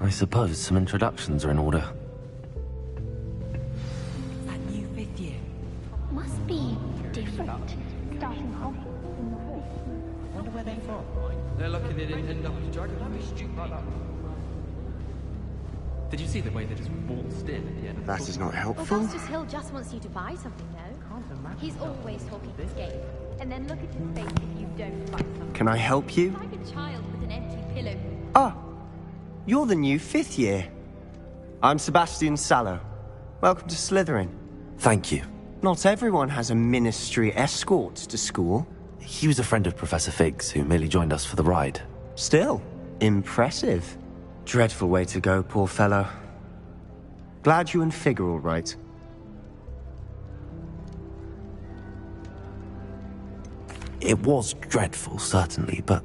I suppose some introductions are in order. That new 5th year. Must be different. Starting Hogwarts in the first. Wonder where they're from. They're lucky they didn't end up as dragon. That'd be stupid like that. Did you see the way they just waltzed in at the end of the That is not helpful. Augustus Hill just wants you to buy something, though. He's always talking his game. And then look at his face if you don't buy something. Can I help you? Like a child with an empty pillow. Ah, you're the new 5th year. I'm Sebastian Sallow. Welcome to Slytherin. Thank you. Not everyone has a ministry escort to school. He was a friend of Professor Fig's, who merely joined us for the ride. Still, impressive. Dreadful way to go, poor fellow. Glad you and Fig are all right. It was dreadful, certainly, but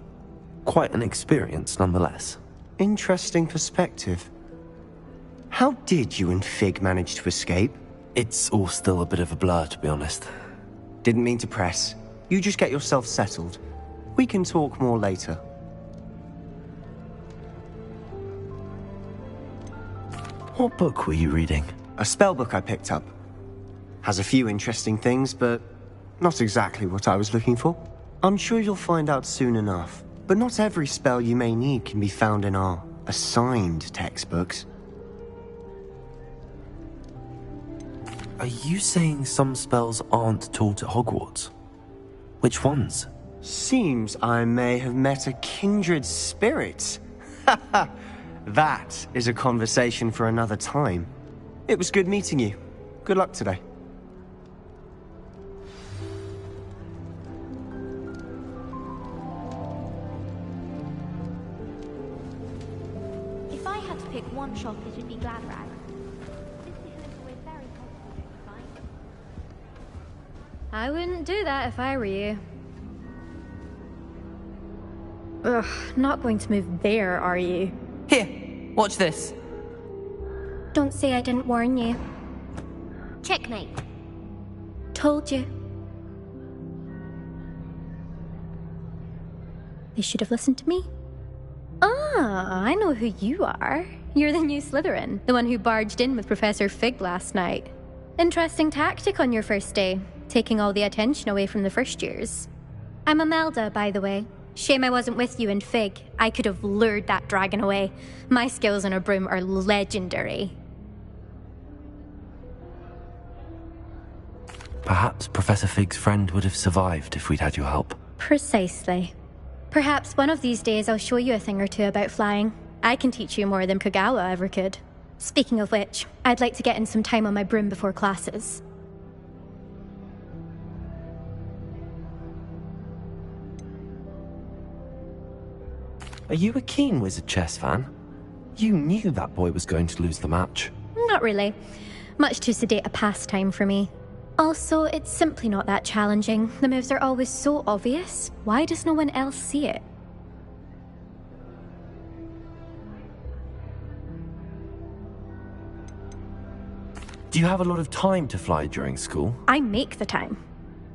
quite an experience nonetheless. Interesting perspective. How did you and Fig manage to escape? It's all still a bit of a blur, to be honest. Didn't mean to press. You just get yourself settled. We can talk more later. What book were you reading? A spellbook I picked up. Has a few interesting things, but not exactly what I was looking for. I'm sure you'll find out soon enough. But not every spell you may need can be found in our assigned textbooks. Are you saying some spells aren't taught at Hogwarts? Which ones? Seems I may have met a kindred spirit. That is a conversation for another time. It was good meeting you. Good luck today. If I had to pick one shop, it would be Gladrag. This hill is always very helpful to find. I wouldn't do that if I were you. Ugh, not going to move there, are you? Here, watch this. Don't say I didn't warn you. Checkmate. Told you. They should have listened to me. Ah, I know who you are. You're the new Slytherin, the one who barged in with Professor Fig last night. Interesting tactic on your first day, taking all the attention away from the first years. I'm Imelda, by the way. Shame I wasn't with you in Fig. I could have lured that dragon away. My skills on a broom are legendary. Perhaps Professor Fig's friend would have survived if we'd had your help. Precisely. Perhaps one of these days I'll show you a thing or two about flying. I can teach you more than Kogawa ever could. Speaking of which, I'd like to get in some time on my broom before classes. Are you a keen Wizard chess fan? You knew that boy was going to lose the match. Not really. Much too sedate a pastime for me. Also, it's simply not that challenging. The moves are always so obvious. Why does no one else see it? Do you have a lot of time to fly during school? I make the time.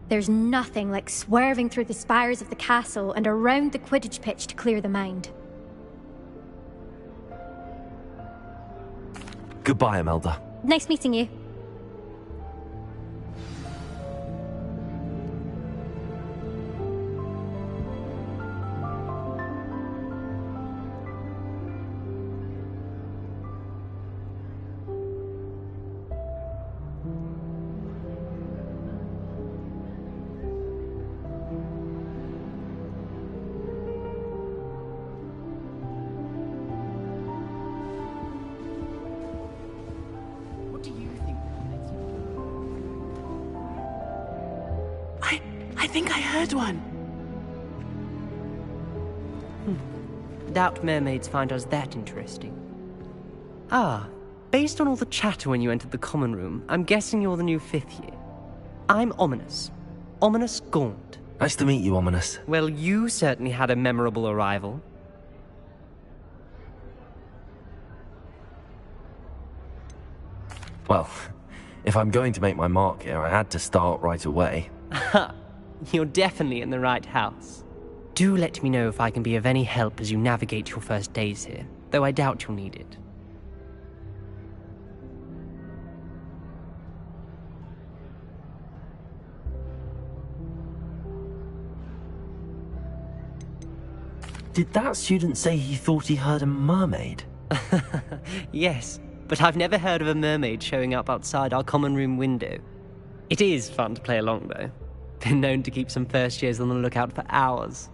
There's nothing like swerving through the spires of the castle and around the Quidditch pitch to clear the mind. Goodbye, Imelda. Nice meeting you. I think I heard one. Doubt mermaids find us that interesting. Ah, based on all the chatter when you entered the common room, I'm guessing you're the new 5th year. I'm Ominous. Ominous Gaunt. Nice to meet you, Ominous. Well, you certainly had a memorable arrival. Well, if I'm going to make my mark here, I had to start right away. Ha! You're definitely in the right house. Do let me know if I can be of any help as you navigate your first days here, though I doubt you'll need it. Did that student say he thought he heard a mermaid? Yes, but I've never heard of a mermaid showing up outside our common room window. It is fun to play along, though. Been known to keep some first years on the lookout for hours.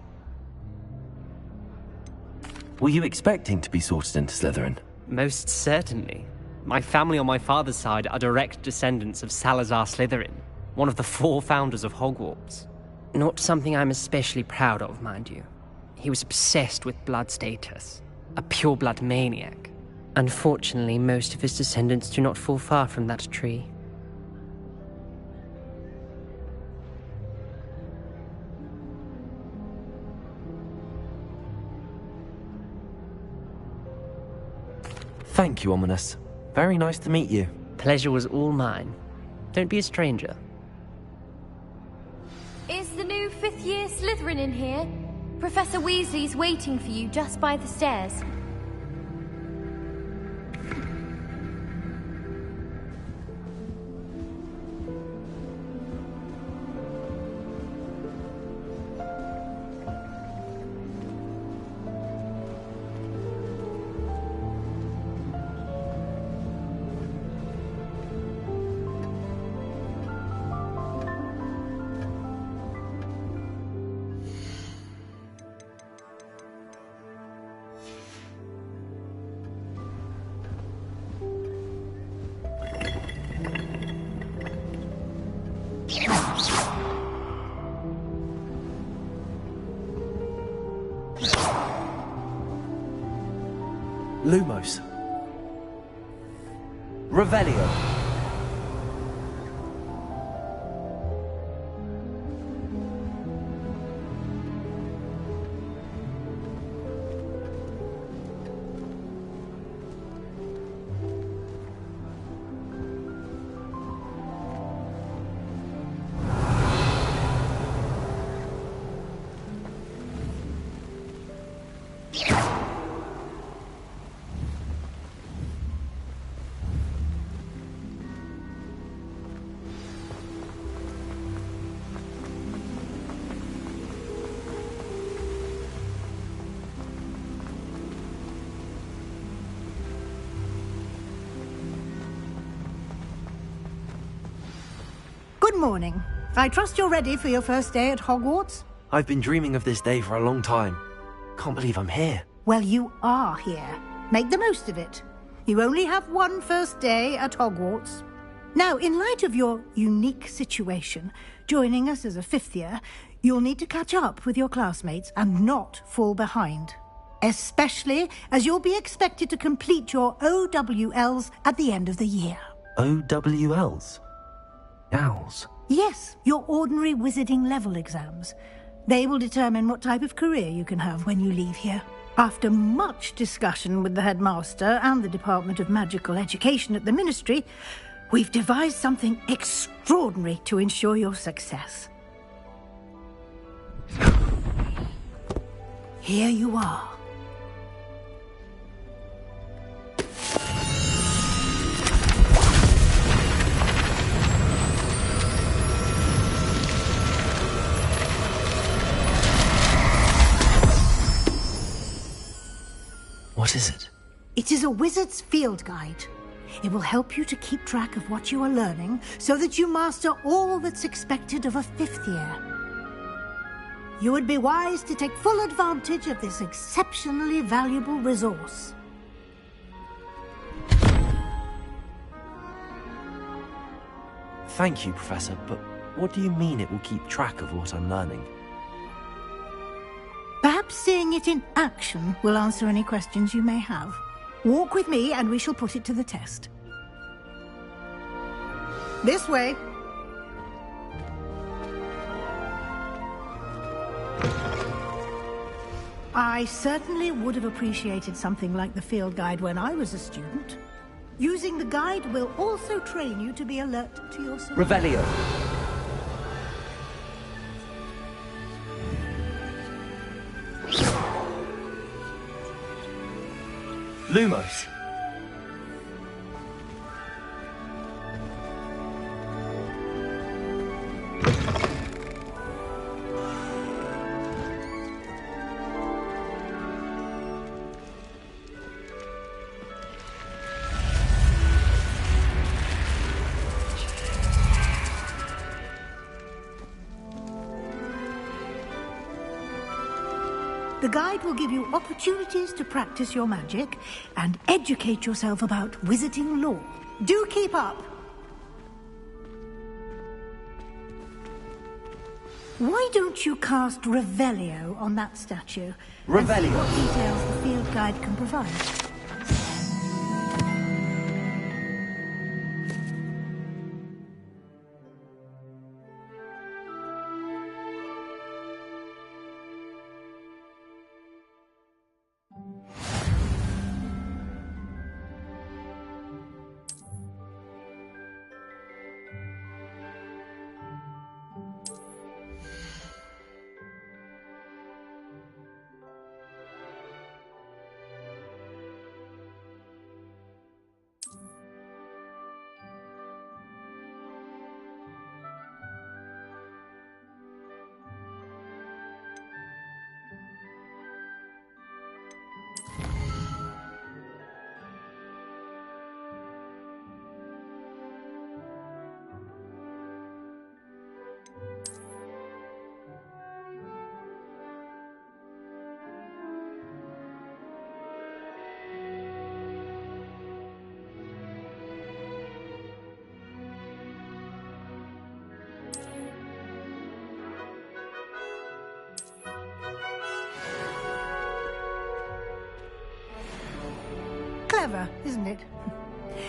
Were you expecting to be sorted into Slytherin? Most certainly. My family on my father's side are direct descendants of Salazar Slytherin, one of the 4 founders of Hogwarts. Not something I'm especially proud of, mind you. He was obsessed with blood status, a pure-blood maniac. Unfortunately, most of his descendants do not fall far from that tree. Thank you, Ominous. Very nice to meet you. Pleasure was all mine. Don't be a stranger. Is the new 5th year Slytherin in here? Professor Weasley's waiting for you just by the stairs. Lumos. Revelio. Good morning. I trust you're ready for your first day at Hogwarts? I've been dreaming of this day for a long time. Can't believe I'm here. Well, you are here. Make the most of it. You only have one first day at Hogwarts. Now, in light of your unique situation, joining us as a 5th year, you'll need to catch up with your classmates and not fall behind. Especially as you'll be expected to complete your OWLs at the end of the year. OWLs? Owls? Yes, your ordinary wizarding level exams. They will determine what type of career you can have when you leave here. After much discussion with the headmaster and the Department of Magical Education at the Ministry, we've devised something extraordinary to ensure your success. Here you are. What is it? It is a wizard's field guide. It will help you to keep track of what you are learning so that you master all that's expected of a 5th year. You would be wise to take full advantage of this exceptionally valuable resource. Thank you, Professor, but what do you mean it will keep track of what I'm learning? Perhaps seeing it in action will answer any questions you may have. Walk with me and we shall put it to the test. This way. I certainly would have appreciated something like the field guide when I was a student. Using the guide will also train you to be alert to your surroundings. Revelio. Lumos. The guide will give you opportunities to practice your magic and educate yourself about wizarding lore. Do keep up! Why don't you cast Revelio on that statue? And see Revelio? what details the field guide can provide. Clever, isn't it?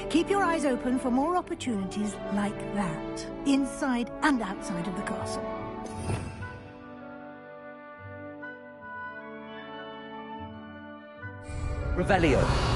Keep your eyes open for more opportunities like that, inside and outside of the castle. Revelio.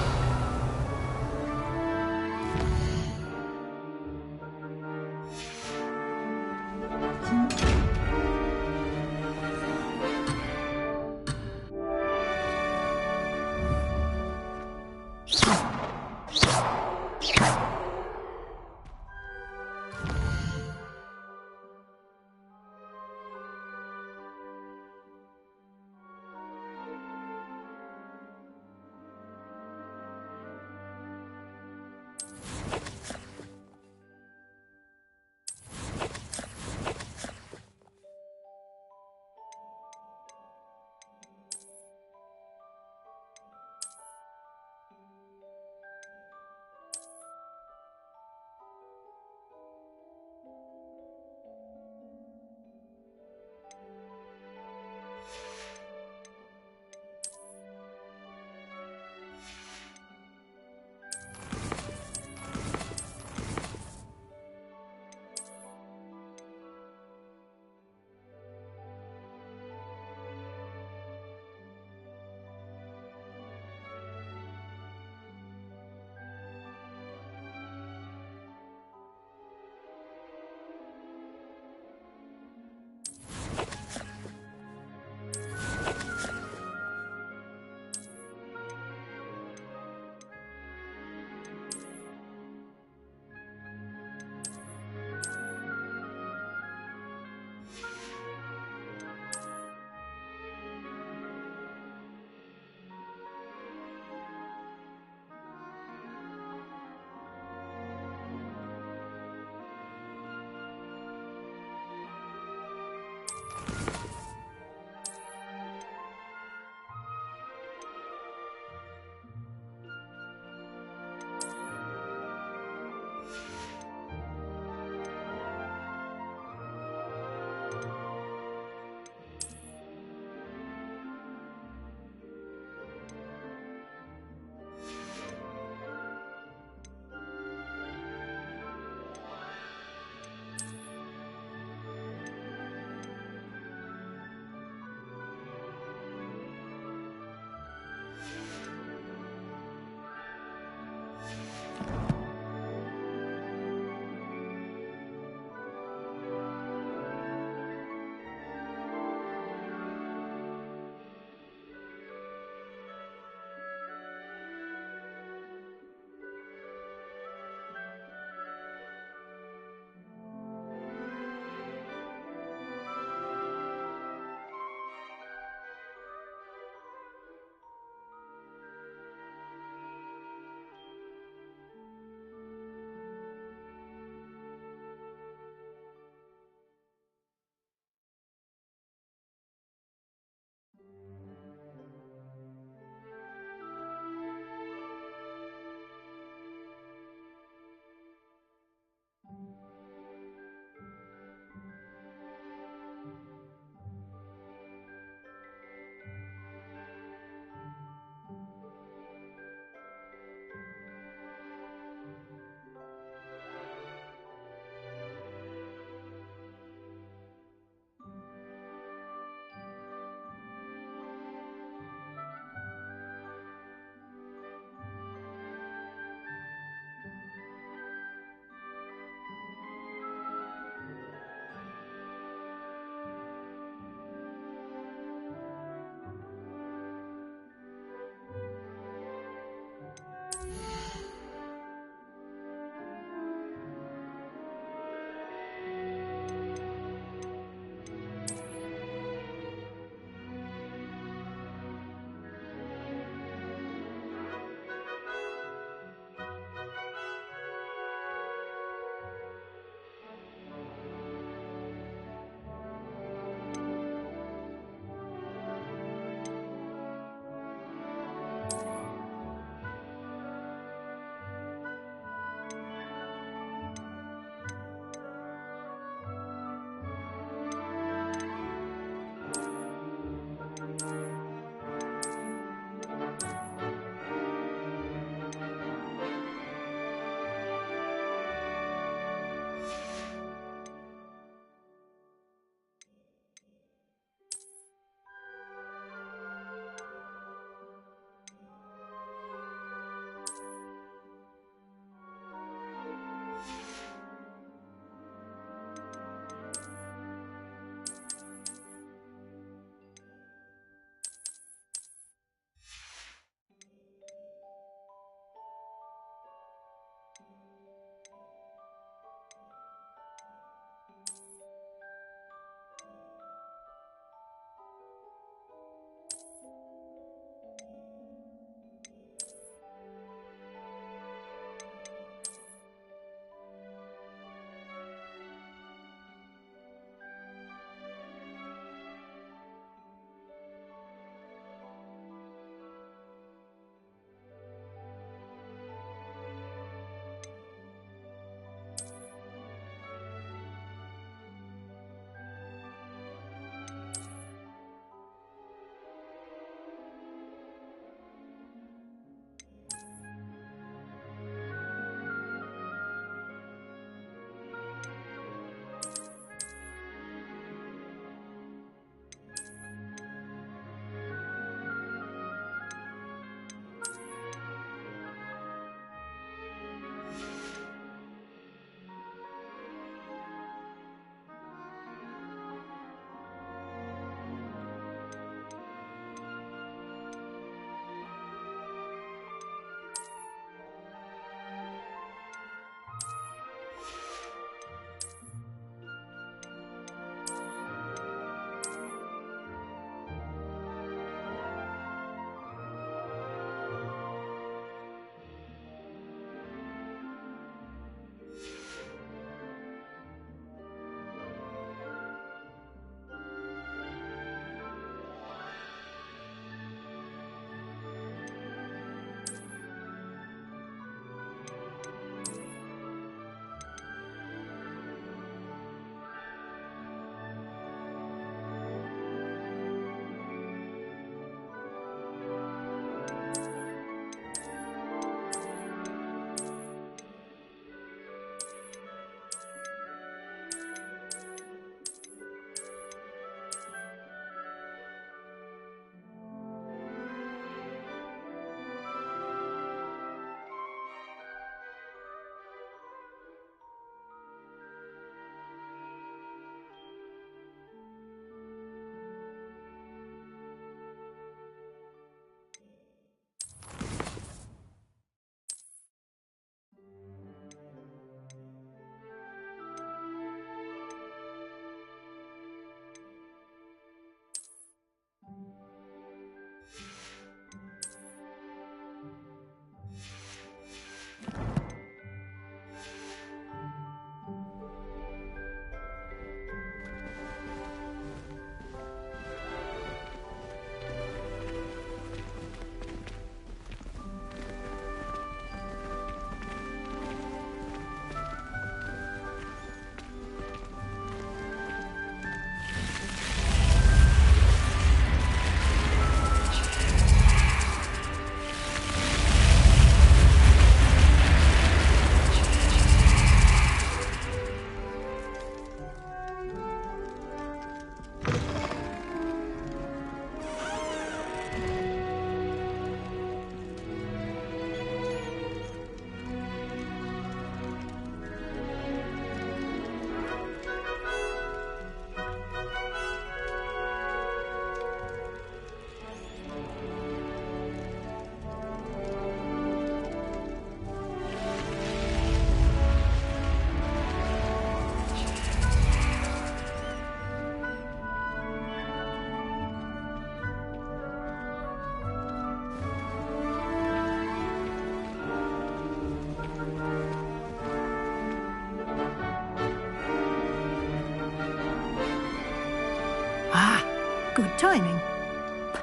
timing.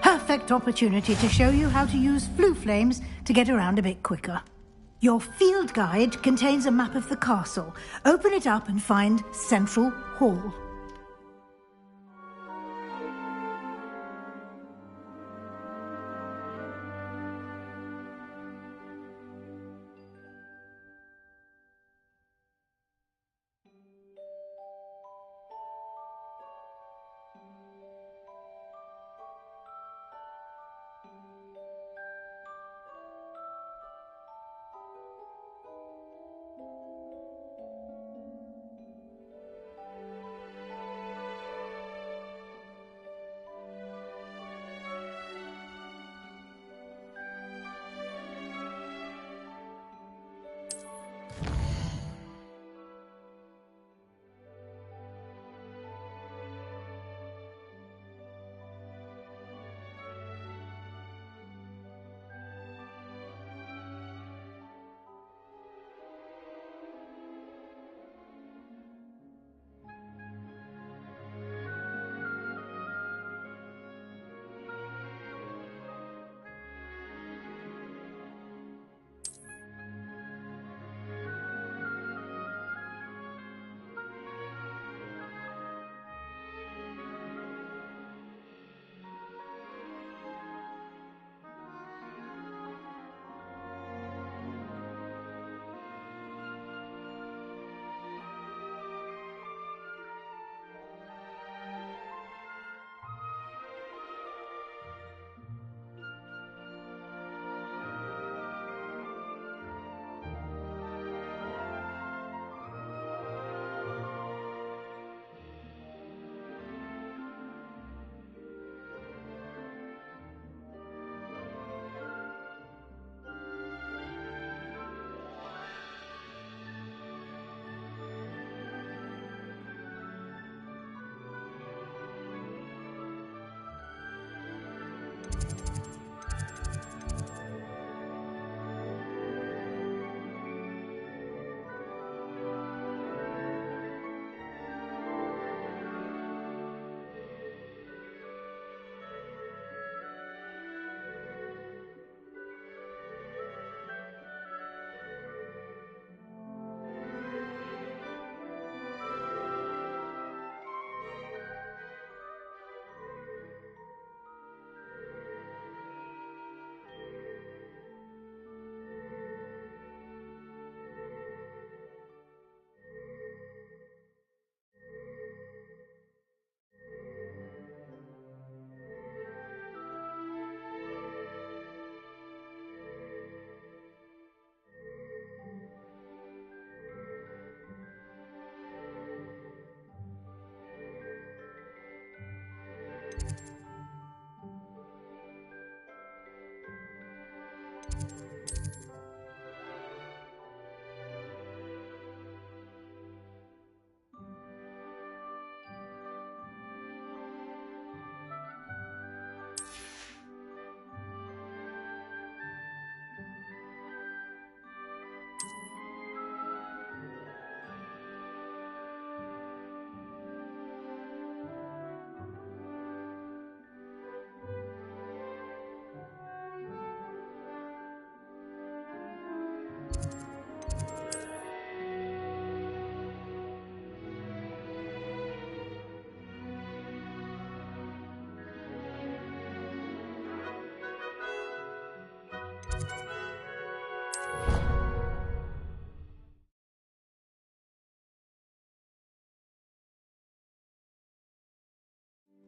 Perfect opportunity to show you how to use flue flames to get around a bit quicker. Your field guide contains a map of the castle. Open it up and find Central Hall.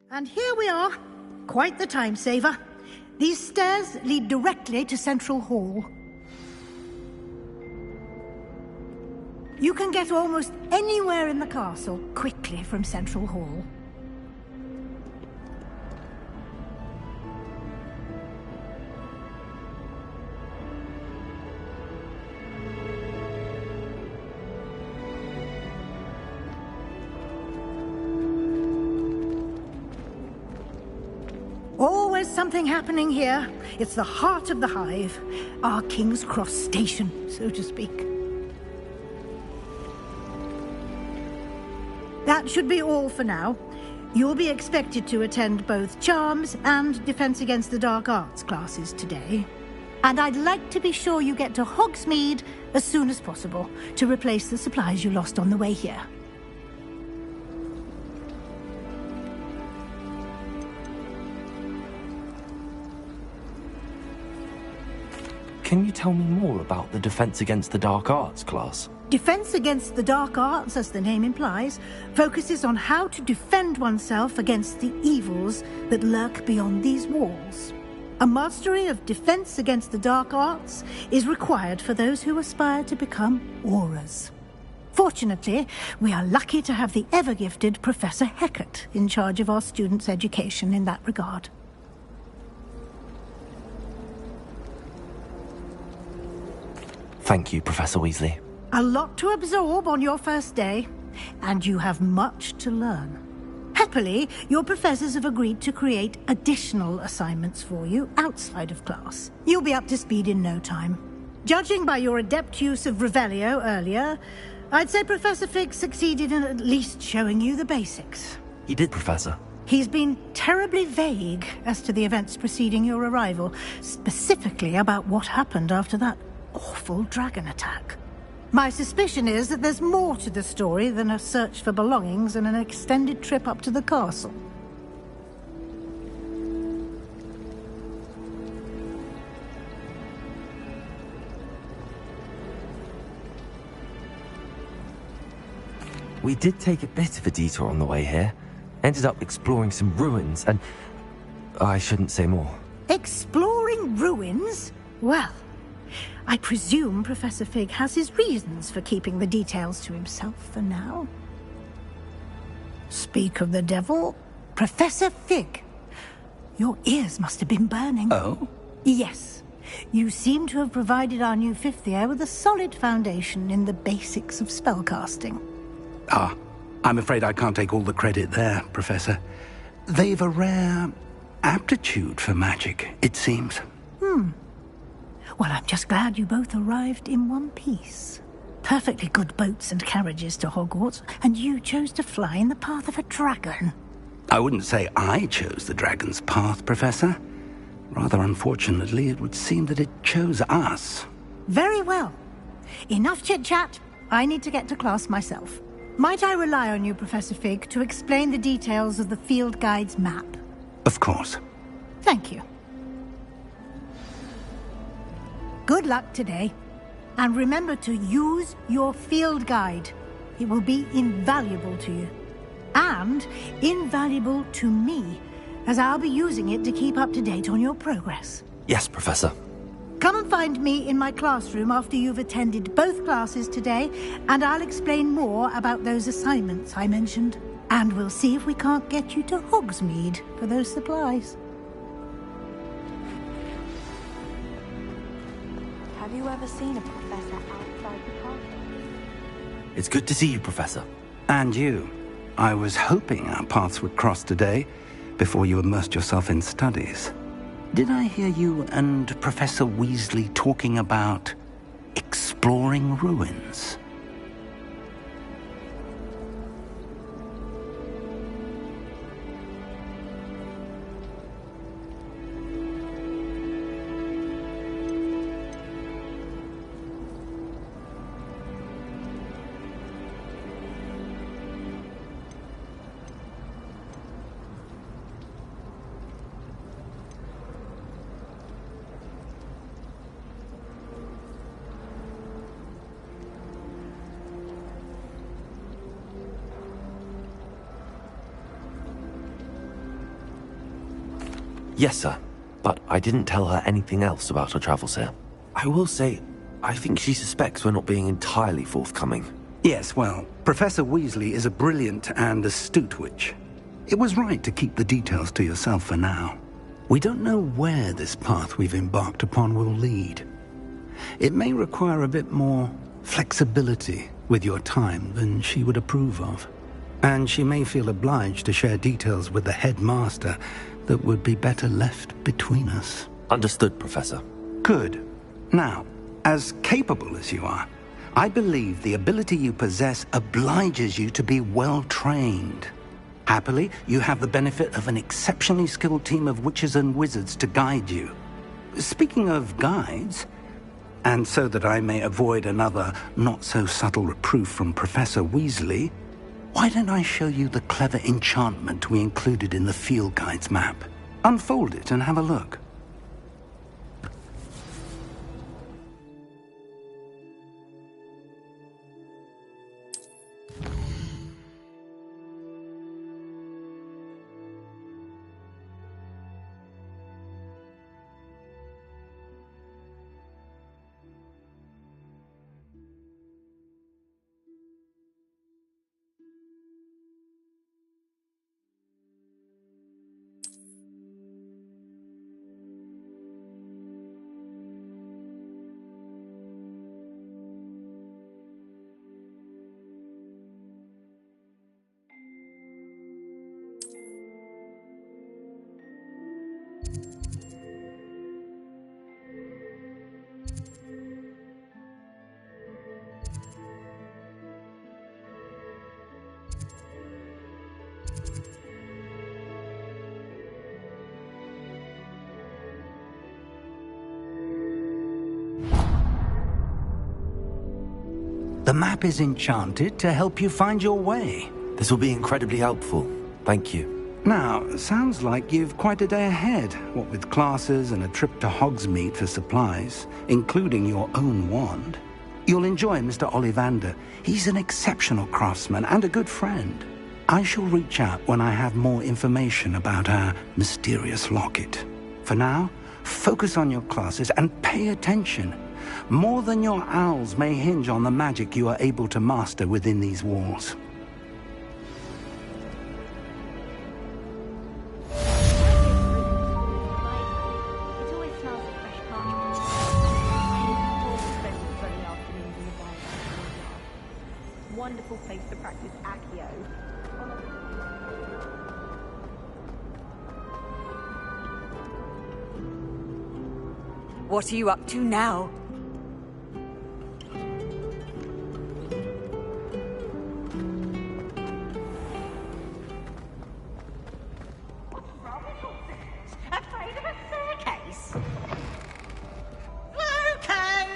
And here we are. Quite the time saver. These stairs lead directly to Central Hall. You can get almost anywhere in the castle quickly from Central Hall. Always something happening here. It's the heart of the hive. Our King's Cross station, so to speak. That should be all for now. You'll be expected to attend both Charms and Defense Against the Dark Arts classes today. And I'd like to be sure you get to Hogsmeade as soon as possible to replace the supplies you lost on the way here. Can you tell me more about the Defense Against the Dark Arts class? Defense Against the Dark Arts, as the name implies, focuses on how to defend oneself against the evils that lurk beyond these walls. A mastery of Defense Against the Dark Arts is required for those who aspire to become Auras. Fortunately, we are lucky to have the ever-gifted Professor Hecat in charge of our students' education in that regard. Thank you, Professor Weasley. A lot to absorb on your first day, and you have much to learn. Happily, your professors have agreed to create additional assignments for you outside of class. You'll be up to speed in no time. Judging by your adept use of Revelio earlier, I'd say Professor Fig succeeded in at least showing you the basics. He did, Professor. He's been terribly vague as to the events preceding your arrival, specifically about what happened after that awful dragon attack. My suspicion is that there's more to the story than a search for belongings and an extended trip up to the castle. We did take a bit of a detour on the way here. Ended up exploring some ruins and... I shouldn't say more. Exploring ruins? Well, I presume Professor Fig has his reasons for keeping the details to himself for now. Speak of the devil, Professor Fig. Your ears must have been burning. Oh? Yes. You seem to have provided our new fifth year with a solid foundation in the basics of spellcasting. Ah, I'm afraid I can't take all the credit there, Professor. They've a rare aptitude for magic, it seems. Well, I'm just glad you both arrived in one piece. Perfectly good boats and carriages to Hogwarts, and you chose to fly in the path of a dragon. I wouldn't say I chose the dragon's path, Professor. Rather unfortunately, it would seem that it chose us. Very well. Enough chit-chat. I need to get to class myself. Might I rely on you, Professor Fig, to explain the details of the field guide's map? Of course. Thank you. Good luck today. And remember to use your field guide. It will be invaluable to you. And invaluable to me, as I'll be using it to keep up to date on your progress. Yes, Professor. Come and find me in my classroom after you've attended both classes today, and I'll explain more about those assignments I mentioned. And we'll see if we can't get you to Hogsmeade for those supplies. Have you ever seen a professor outside the castle? It's good to see you, Professor. And you. I was hoping our paths would cross today, before you immersed yourself in studies. Did I hear you and Professor Weasley talking about exploring ruins? Yes, sir. But I didn't tell her anything else about our travels here. I will say, I think she suspects we're not being entirely forthcoming. Yes, well, Professor Weasley is a brilliant and astute witch. It was right to keep the details to yourself for now. We don't know where this path we've embarked upon will lead. It may require a bit more flexibility with your time than she would approve of. And she may feel obliged to share details with the headmaster that would be better left between us. Understood, Professor. Good. Now, as capable as you are, I believe the ability you possess obliges you to be well trained. Happily, you have the benefit of an exceptionally skilled team of witches and wizards to guide you. Speaking of guides, and so that I may avoid another not-so-subtle reproof from Professor Weasley, why don't I show you the clever enchantment we included in the field guide's map? Unfold it and have a look. The map is enchanted to help you find your way. This will be incredibly helpful. Thank you. Now, sounds like you've quite a day ahead, what with classes and a trip to Hogsmeade for supplies, including your own wand. You'll enjoy Mr. Ollivander. He's an exceptional craftsman and a good friend. I shall reach out when I have more information about our mysterious locket. For now, focus on your classes and pay attention. More than your owls may hinge on the magic you are able to master within these walls. It always smells of fresh parchment. I always spend the sunny afternoons in the garden. Wonderful place to practice Accio. What are you up to now? Afraid of a staircase? Lucan!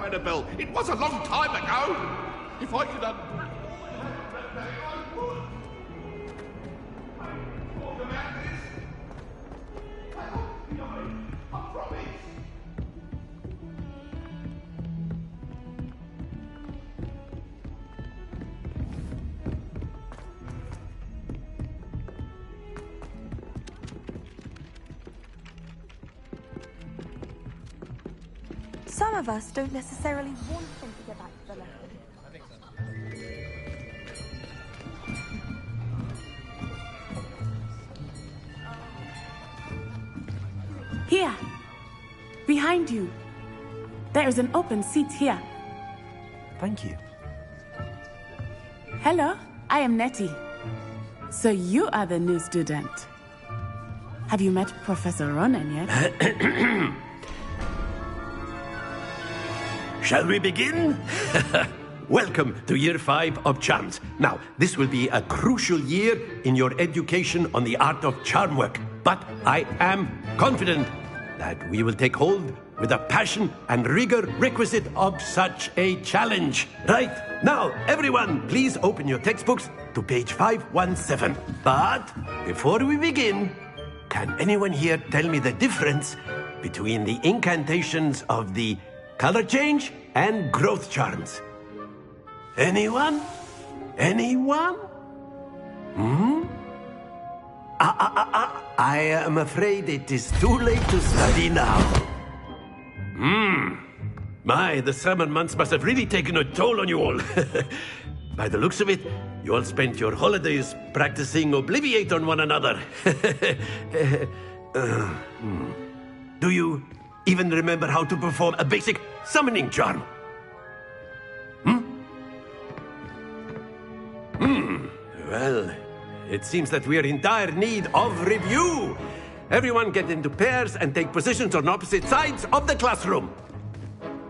Annabelle. It was a long time ago. If I could Some of us don't necessarily want them to go back to the lesson. Here! Behind you! There is an open seat here. Thank you. Hello, I am Nettie. So you are the new student. Have you met Professor Ronan yet? Shall we begin? Welcome to Year 5 of Charms. Now, this will be a crucial year in your education on the art of charm work. But I am confident that we will take hold with the passion and rigor requisite of such a challenge. Right, now, everyone, please open your textbooks to page 517. But before we begin, can anyone here tell me the difference between the incantations of the color change and growth charms? Anyone? Anyone? I am afraid it is too late to study now. My, the summer months must have really taken a toll on you all. By the looks of it, you all spent your holidays practicing Obliviate on one another. Do you even remember how to perform a basic summoning charm? Well, it seems that we are in dire need of review. Everyone get into pairs and take positions on opposite sides of the classroom.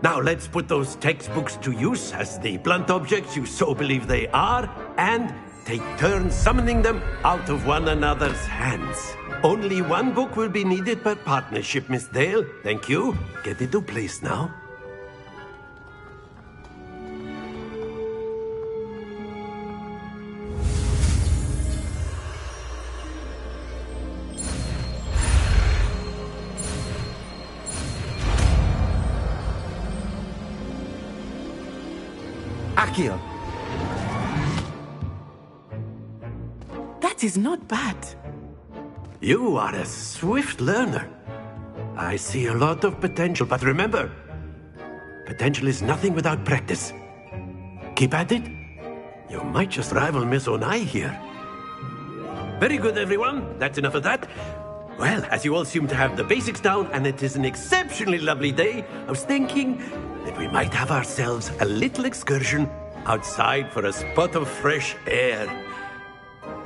Now let's put those textbooks to use as the blunt objects you so believe they are, and take turns summoning them out of one another's hands. Only one book will be needed per partnership, Miss Dale. Thank you. Get into place now. Accio. That is not bad. You are a swift learner. I see a lot of potential, but remember, potential is nothing without practice. Keep at it. You might just rival Miss Onai here. Very good, everyone. That's enough of that. Well, as you all seem to have the basics down, and it is an exceptionally lovely day, I was thinking that we might have ourselves a little excursion outside for a spot of fresh air.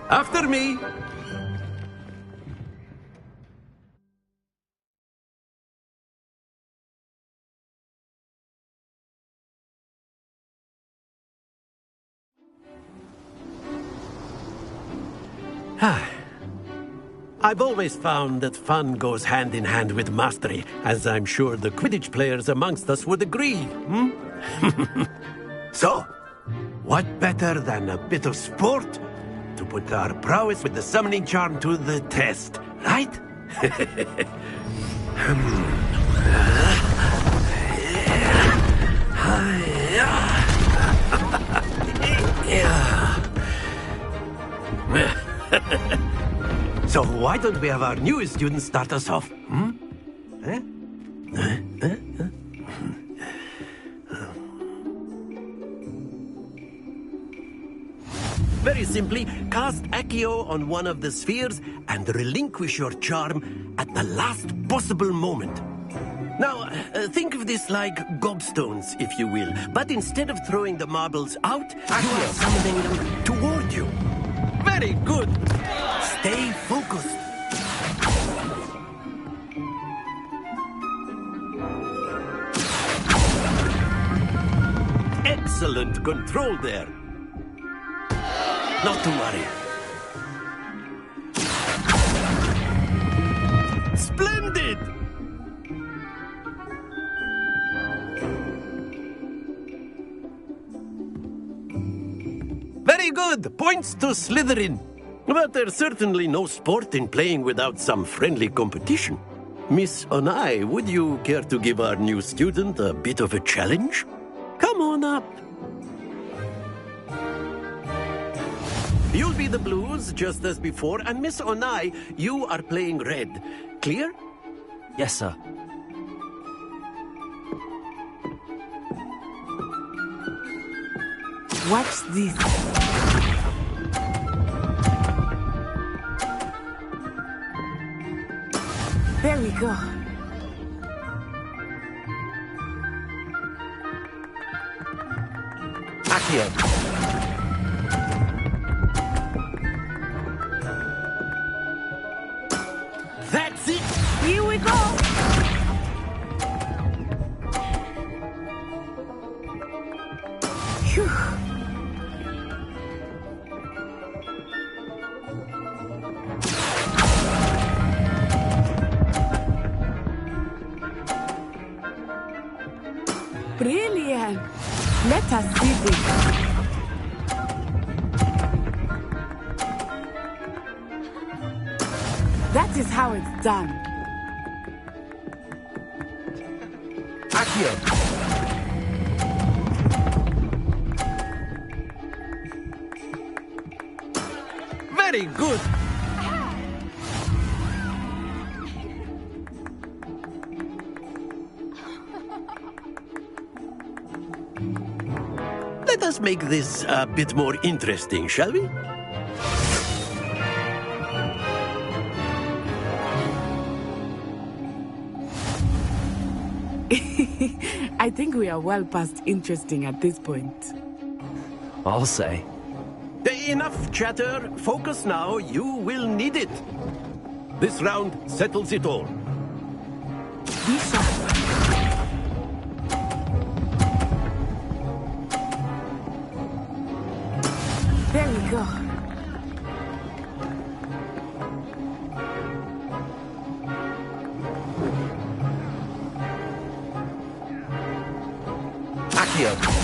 After me. I've always found that fun goes hand in hand with mastery, as I'm sure the Quidditch players amongst us would agree. So, what better than a bit of sport to put our prowess with the summoning charm to the test, right? So why don't we have our newest student start us off? Very simply, cast Accio on one of the spheres and relinquish your charm at the last possible moment. Now, think of this like gobstones, if you will, but instead of throwing the marbles out, you are summoning them toward you. Very good. Stay focused. Excellent control there. Not to worry. Splendid! Very good. Points to Slytherin. But there's certainly no sport in playing without some friendly competition. Miss Onai, would you care to give our new student a bit of a challenge? Come on up. You'll be the blues, just as before, and Miss Onai, you are playing red. Clear? Yes, sir. Watch this. There we go. Accio. That's it! Here we go! Phew. Brilliant! Let us see this. That is how it's done. Accio. Very good. let us make this a bit more interesting, shall we? I think we are well past interesting at this point. I'll say. Enough chatter. Focus now. You will need it. This round settles it all. Be sharp. There we go. Accio.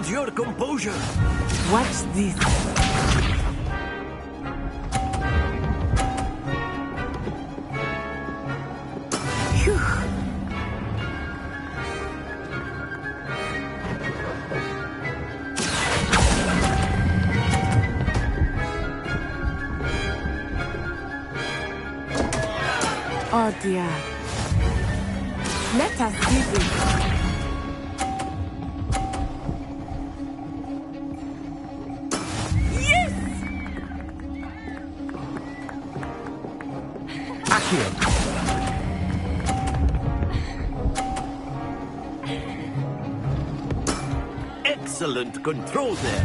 Your composure. Watch this. Phew. Oh dear. Let us see this. Excellent control there.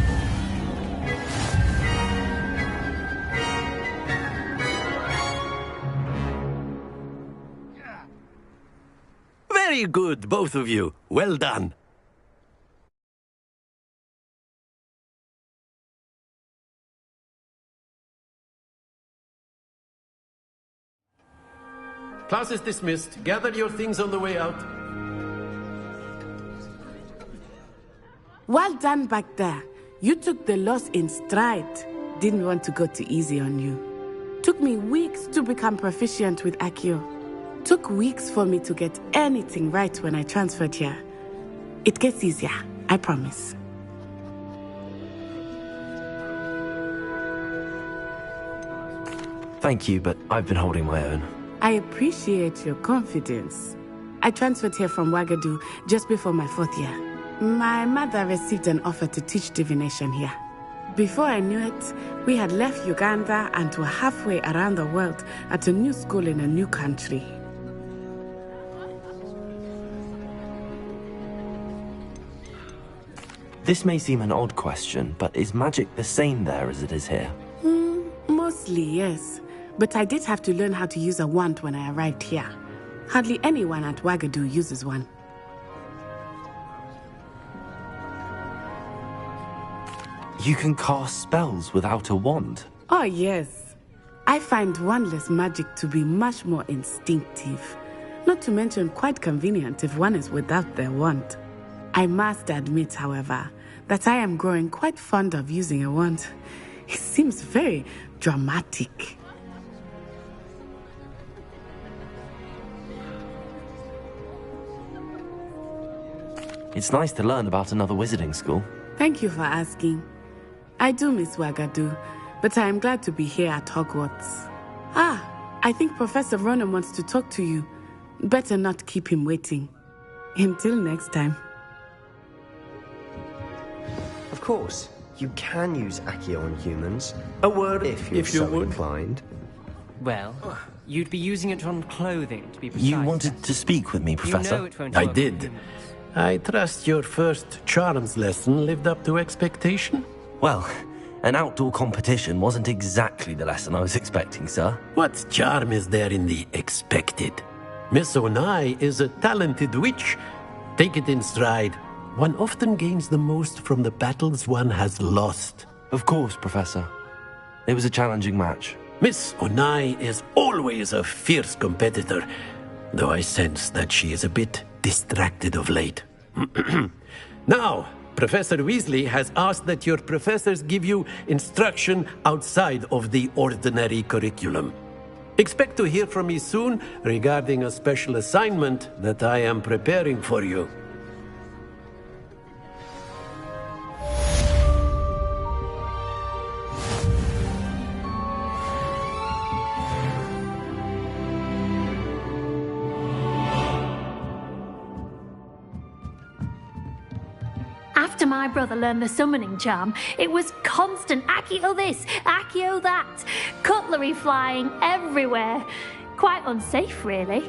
Very good, both of you. Well done. Class is dismissed. Gather your things on the way out. Well done back there. You took the loss in stride. Didn't want to go too easy on you. Took me weeks to become proficient with Accio. Took weeks for me to get anything right when I transferred here. It gets easier, I promise. Thank you, but I've been holding my own. I appreciate your confidence. I transferred here from Wagadu just before my 4th year. My mother received an offer to teach divination here. Before I knew it, we had left Uganda and were halfway around the world at a new school in a new country. This may seem an odd question, but is magic the same there as it is here? Mostly, yes. But I did have to learn how to use a wand when I arrived here. Hardly anyone at Wagadu uses one. You can cast spells without a wand? Oh, yes. I find wandless magic to be much more instinctive. Not to mention quite convenient if one is without their wand. I must admit, however, that I am growing quite fond of using a wand. It seems very dramatic. It's nice to learn about another wizarding school. Thank you for asking. I do miss Wagadu, but I am glad to be here at Hogwarts. I think Professor Ronan wants to talk to you. Better not keep him waiting. Until next time. Of course, you can use Accio on humans. A word if you're so inclined. Well, you'd be using it on clothing, to be precise. You wanted to speak with me, Professor? You know it won't I work did. on humans. I trust your first charms lesson lived up to expectation? Well, an outdoor competition wasn't exactly the lesson I was expecting, sir. What charm is there in the expected? Miss Onai is a talented witch. Take it in stride. One often gains the most from the battles one has lost. Of course, Professor. It was a challenging match. Miss Onai is always a fierce competitor, though I sense that she is a bit distracted of late. Now, Professor Weasley has asked that your professors give you instruction outside of the ordinary curriculum. Expect to hear from me soon regarding a special assignment that I am preparing for you. After my brother learned the summoning charm, it was constant Accio this, Accio that, cutlery flying everywhere. Quite unsafe, really.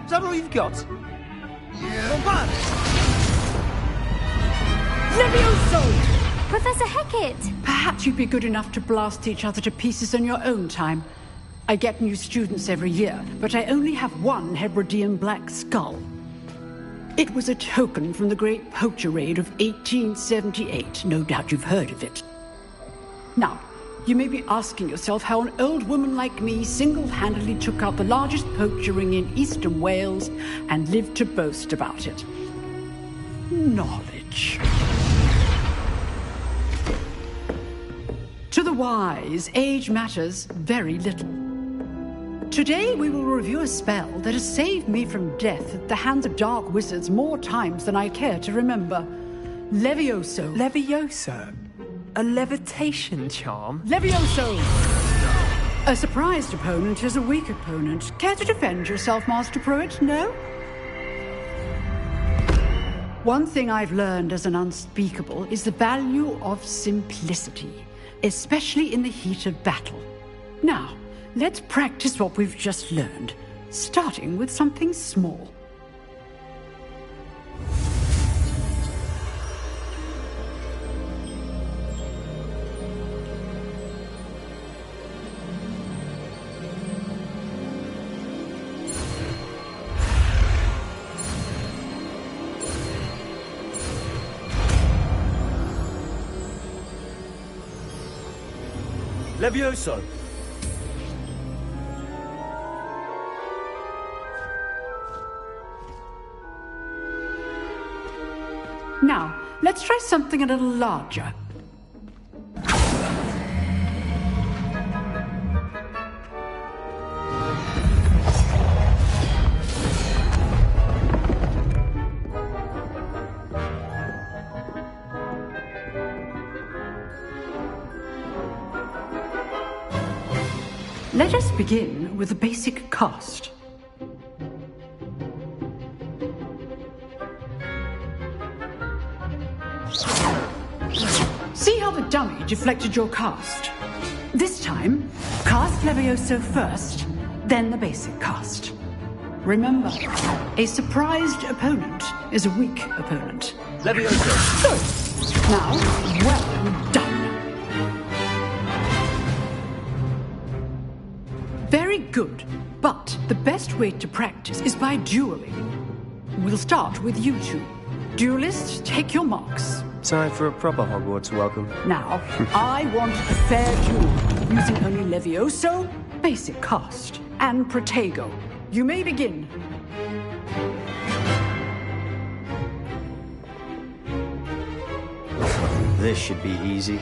Is that all you've got? Yeah. Levioso! Professor Hecat! Perhaps you'd be good enough to blast each other to pieces on your own time. I get new students every year, but I only have one Hebridean black skull. It was a token from the Great Poacher Raid of 1878. No doubt you've heard of it. Now, you may be asking yourself how an old woman like me single-handedly took out the largest poacher ring in eastern Wales and lived to boast about it. Knowledge. To the wise, age matters very little. Today we will review a spell that has saved me from death at the hands of dark wizards more times than I care to remember. Levioso. Levioso? A levitation charm? Levioso! A surprised opponent is a weak opponent. Care to defend yourself, Master Pruitt? No? One thing I've learned as an unspeakable is the value of simplicity, especially in the heat of battle. Now, let's practice what we've just learned, starting with something small. Levioso! Now, let's try something a little larger. Let us begin with the basic cast. See how the dummy deflected your cast? This time, cast Levioso first, then the basic cast. Remember, a surprised opponent is a weak opponent. Levioso. Good. Now, well done. Very good, but the best way to practice is by dueling. We'll start with you two. Duelists, take your marks. Time for a proper Hogwarts welcome. Now, I want a fair duel, using only Levioso, basic cast, and Protego. You may begin. This should be easy.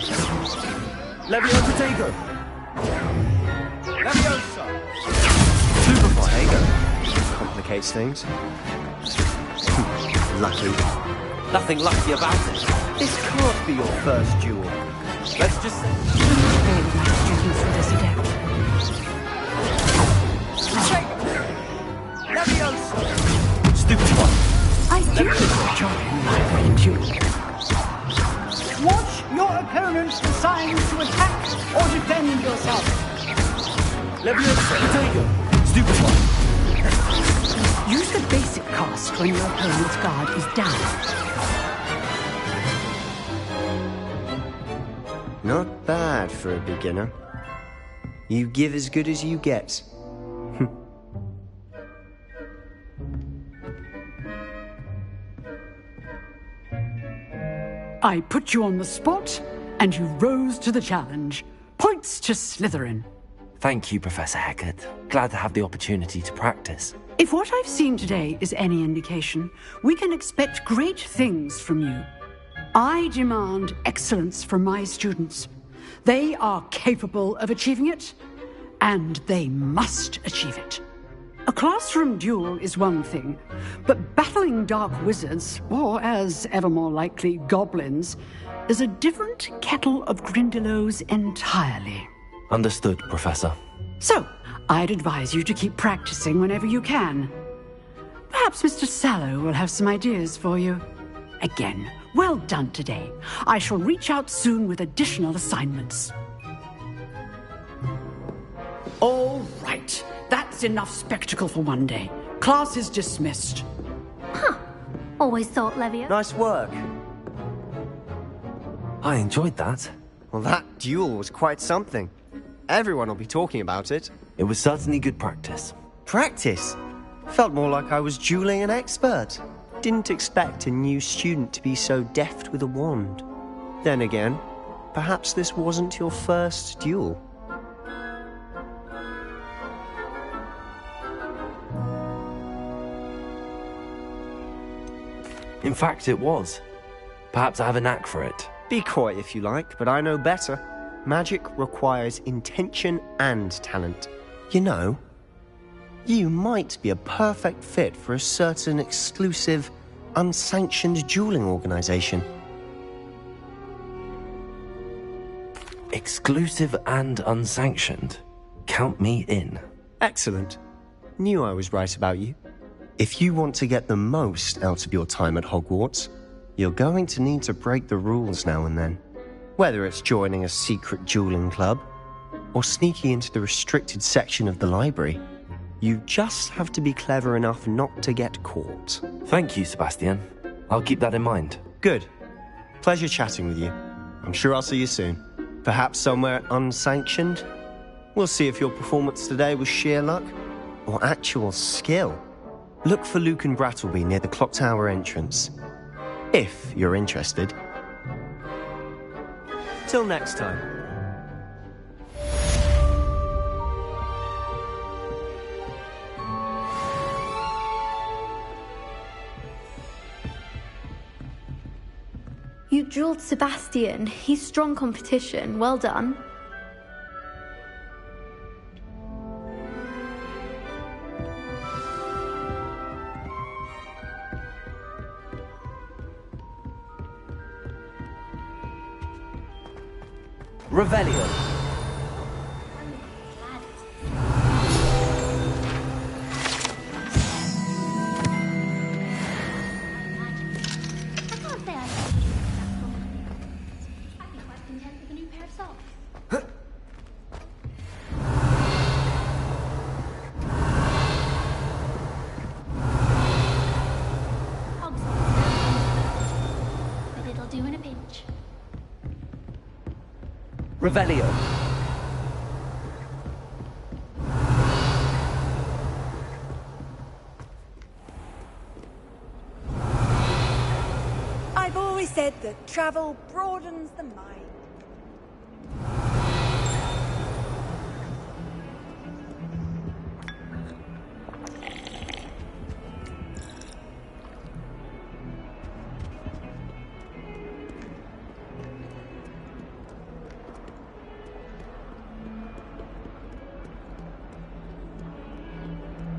Levio Protego. Leviosa. Super Protego. Complicates things. Lucky. Nothing lucky about it. This can't be your first duel. Let's just say... Leviosa. Stupid one. I do enjoy my duel. Watch your opponents decide to attack or defend yourself. Leviosa. Protego. Stupid one. Use the basic cast when your opponent's guard is down. Not bad for a beginner. You give as good as you get. I put you on the spot, and you rose to the challenge. Points to Slytherin. Thank you, Professor Hecat. Glad to have the opportunity to practice. If what I've seen today is any indication, we can expect great things from you. I demand excellence from my students. They are capable of achieving it, and they must achieve it. A classroom duel is one thing, but battling dark wizards, or as ever more likely, goblins, is a different kettle of Grindylows entirely. Understood, Professor. So, I'd advise you to keep practicing whenever you can. Perhaps Mr. Sallow will have some ideas for you. Again, well done today. I shall reach out soon with additional assignments. All right. That's enough spectacle for one day. Class is dismissed. Huh. Always thought, Levio. Nice work. I enjoyed that. Well, that duel was quite something. Everyone will be talking about it. It was certainly good practice. Practice? Felt more like I was dueling an expert. Didn't expect a new student to be so deft with a wand. Then again, perhaps this wasn't your first duel. In fact, it was. Perhaps I have a knack for it. Be coy if you like, but I know better. Magic requires intention and talent. You know, you might be a perfect fit for a certain exclusive, unsanctioned dueling organization. Exclusive and unsanctioned? Count me in. Excellent. Knew I was right about you. If you want to get the most out of your time at Hogwarts, you're going to need to break the rules now and then. Whether it's joining a secret dueling club, or sneaking into the restricted section of the library, you just have to be clever enough not to get caught. Thank you, Sebastian. I'll keep that in mind. Good. Pleasure chatting with you. I'm sure I'll see you soon. Perhaps somewhere unsanctioned? We'll see if your performance today was sheer luck, or actual skill. Look for Luke and Brattleby near the clock tower entrance. If you're interested. Till next time. You drilled Sebastian. He's strong competition. Well done. Revelio. But it'll do in a pinch. Revelio. I've always said that travel broadens the mind.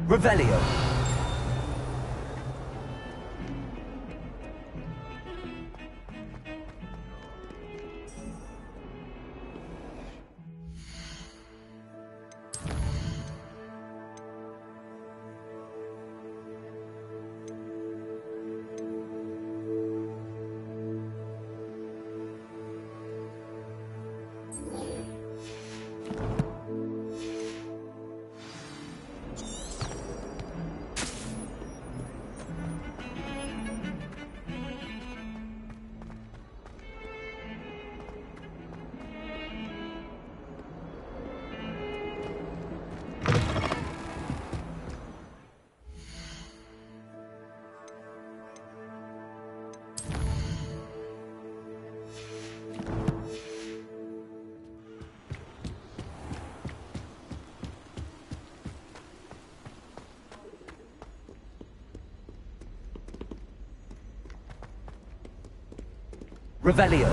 Revelio. Revelio.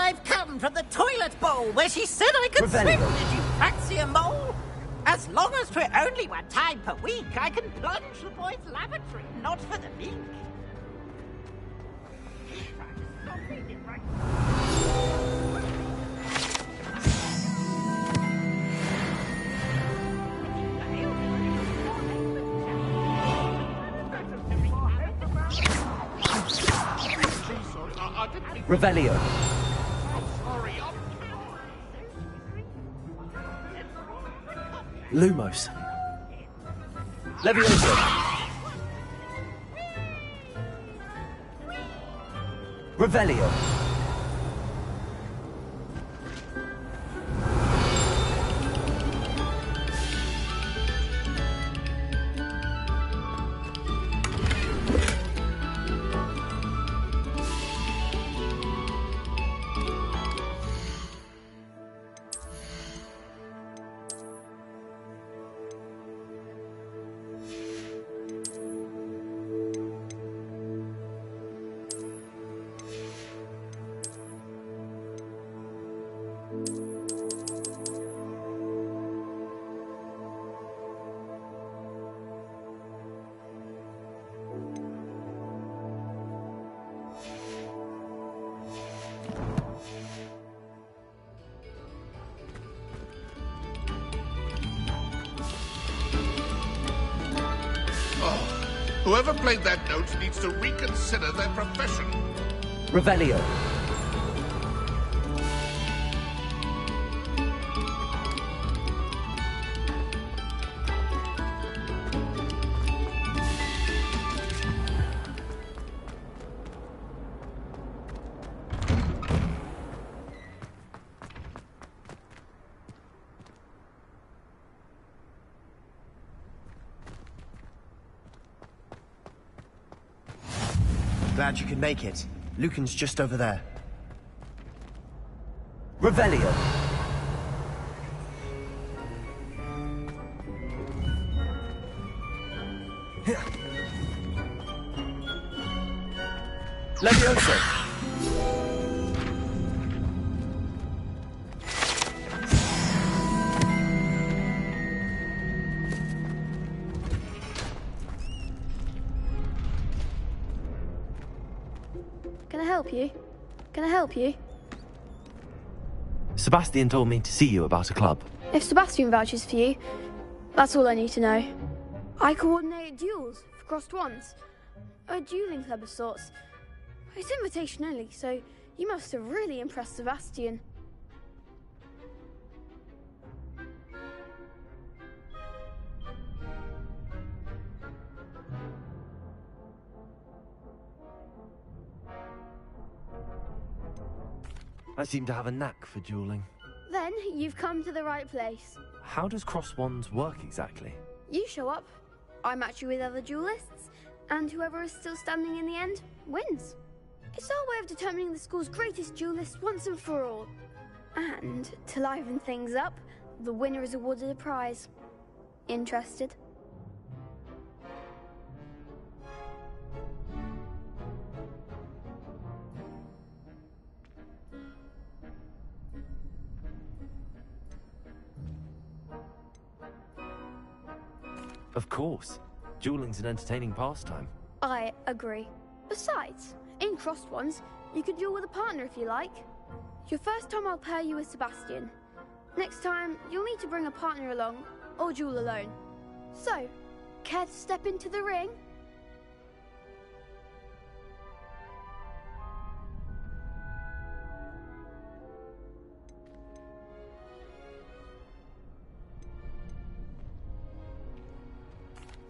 I've come from the toilet bowl where she said I could swim. Did you fancy a mole? As long as 'twere only one time per week, I can plunge the boy's lavatory, not for the meek. Revelio. Lumos. Levioso. Revelio. Whoever played that note needs to reconsider their profession. Revelio. Glad you could make it. Lucan's just over there. Revelio. Levioso. Can I help you? Can I help you? Sebastian told me to see you about a club. If Sebastian vouches for you, that's all I need to know. I coordinate duels for crossed ones. A dueling club of sorts. It's invitation only, so you must have really impressed Sebastian. I seem to have a knack for dueling. Then you've come to the right place. How does cross wands work exactly? You show up, I match you with other duelists, and whoever is still standing in the end wins. It's our way of determining the school's greatest duelist once and for all. And to liven things up, the winner is awarded a prize. Interested? Of course. Dueling's an entertaining pastime. I agree. Besides, in crossed ones, you could duel with a partner if you like. Your first time I'll pair you with Sebastian. Next time, you'll need to bring a partner along, or duel alone. So, care to step into the ring?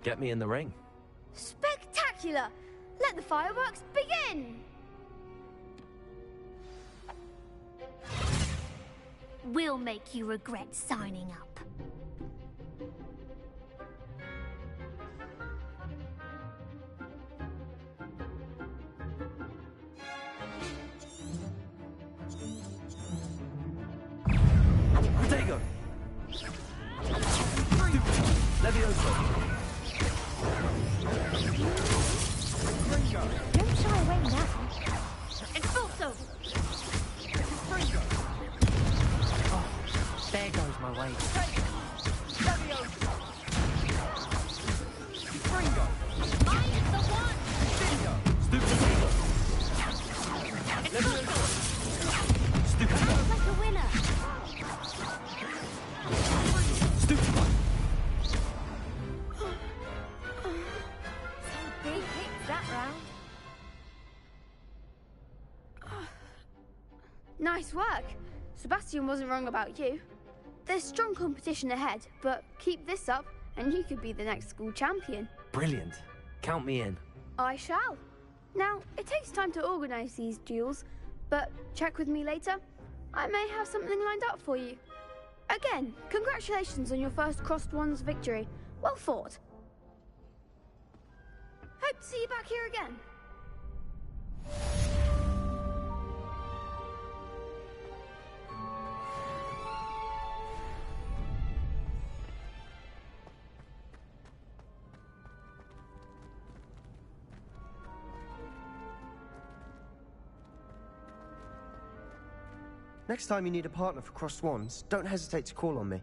Get me in the ring. Spectacular! Let the fireworks begin! We'll make you regret signing up. Protego! Levioso! Don't shy away now. Expulso! Oh, there goes my way. Like a winner. Big hits that round. Nice work. Sebastian wasn't wrong about you. There's strong competition ahead, but keep this up and you could be the next school champion. Brilliant. Count me in. I shall. Now, it takes time to organise these duels, but check with me later. I may have something lined up for you. Again, congratulations on your first crossed ones victory. Well fought. Hope to see you back here again. Next time you need a partner for crossed wands, don't hesitate to call on me.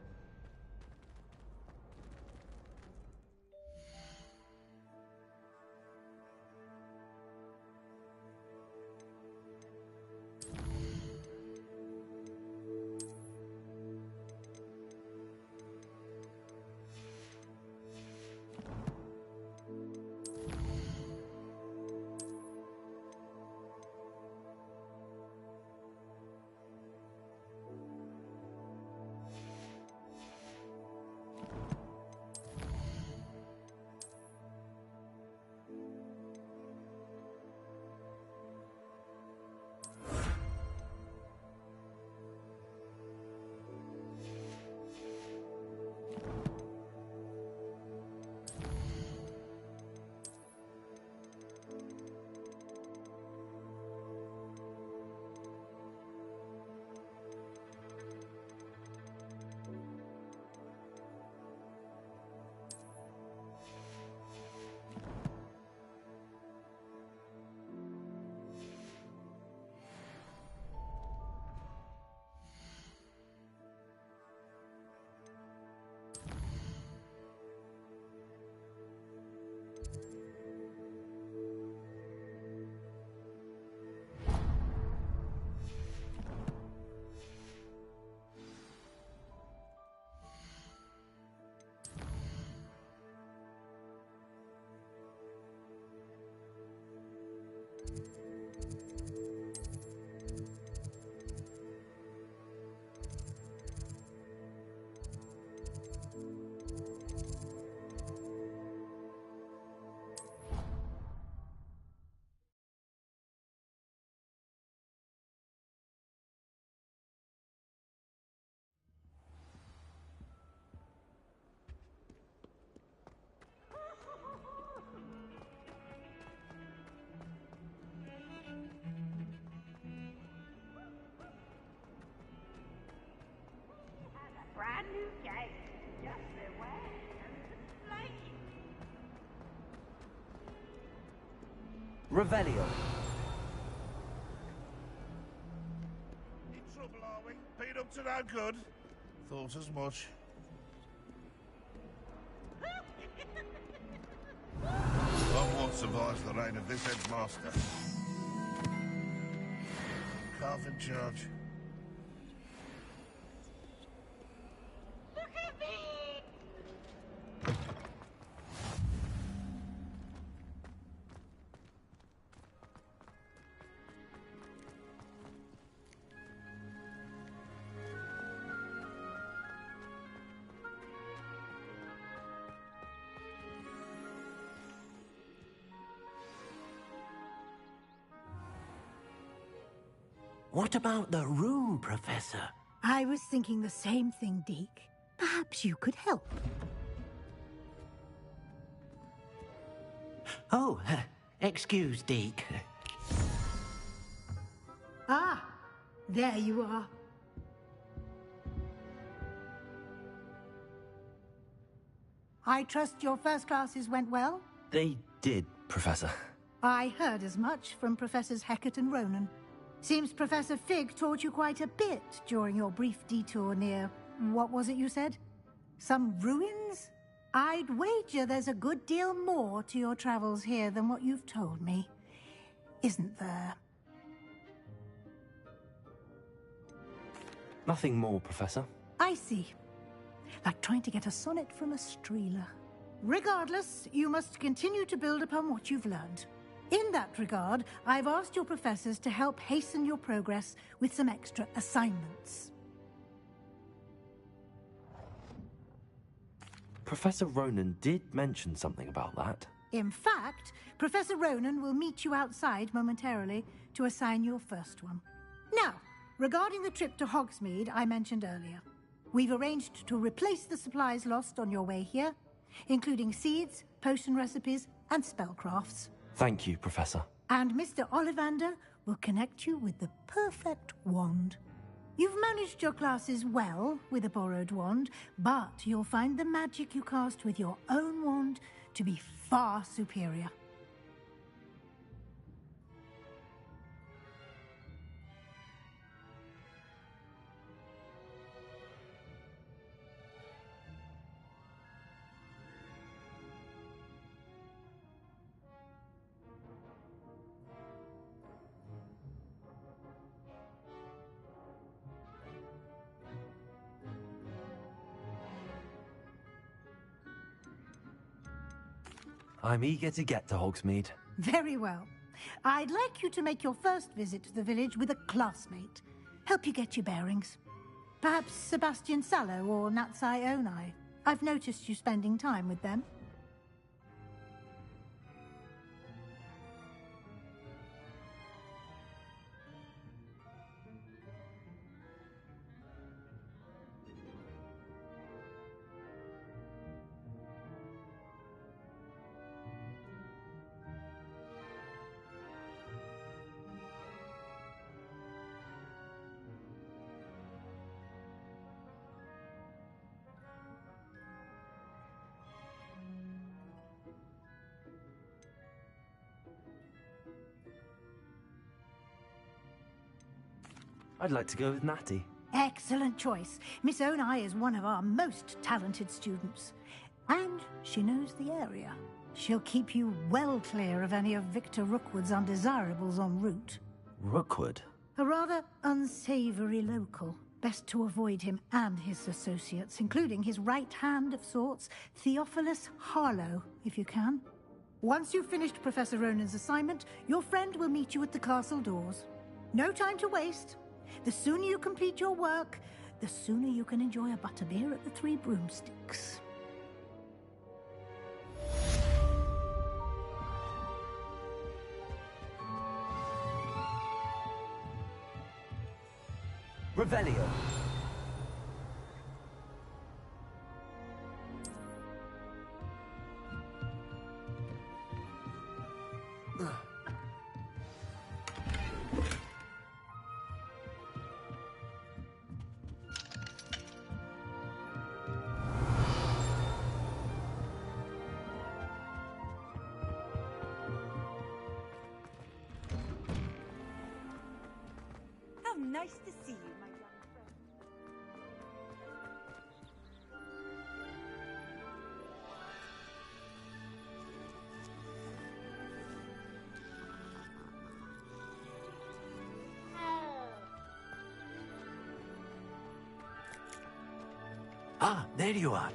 Revelio. In trouble, are we? Been up to no good? Thought as much. Hogwarts survives the reign of this headmaster. Calf in charge. Look at me! What about the room, Professor? I was thinking the same thing, Deke. Perhaps you could help. Oh, excuse, Deke. Ah, there you are. I trust your first classes went well? They did, Professor. I heard as much from Professors Hecat and Ronan. Seems Professor Fig taught you quite a bit during your brief detour near... what was it you said? Some ruins? I'd wager there's a good deal more to your travels here than what you've told me. Isn't there? Nothing more, Professor. I see. Like trying to get a sonnet from a streeler. Regardless, you must continue to build upon what you've learned. In that regard, I've asked your professors to help hasten your progress with some extra assignments. Professor Ronan did mention something about that. In fact, Professor Ronan will meet you outside momentarily to assign your first one. Now, regarding the trip to Hogsmeade I mentioned earlier, we've arranged to replace the supplies lost on your way here, including seeds, potion recipes, and spellcrafts. Thank you, Professor. And Mr. Ollivander will connect you with the perfect wand. You've managed your classes well with a borrowed wand, but you'll find the magic you cast with your own wand to be far superior. I'm eager to get to Hogsmeade. Very well. I'd like you to make your first visit to the village with a classmate. Help you get your bearings. Perhaps Sebastian Sallow or Natsai Onai. I've noticed you spending time with them. I'd like to go with Natty. Excellent choice. Miss Onai is one of our most talented students. And she knows the area. She'll keep you well clear of any of Victor Rookwood's undesirables en route. Rookwood? A rather unsavory local. Best to avoid him and his associates, including his right hand of sorts, Theophilus Harlow, if you can. Once you've finished Professor Ronan's assignment, your friend will meet you at the castle doors. No time to waste. The sooner you complete your work, the sooner you can enjoy a butterbeer at the Three Broomsticks. Revelio. nice to see you, my young friend. Ah, there you are.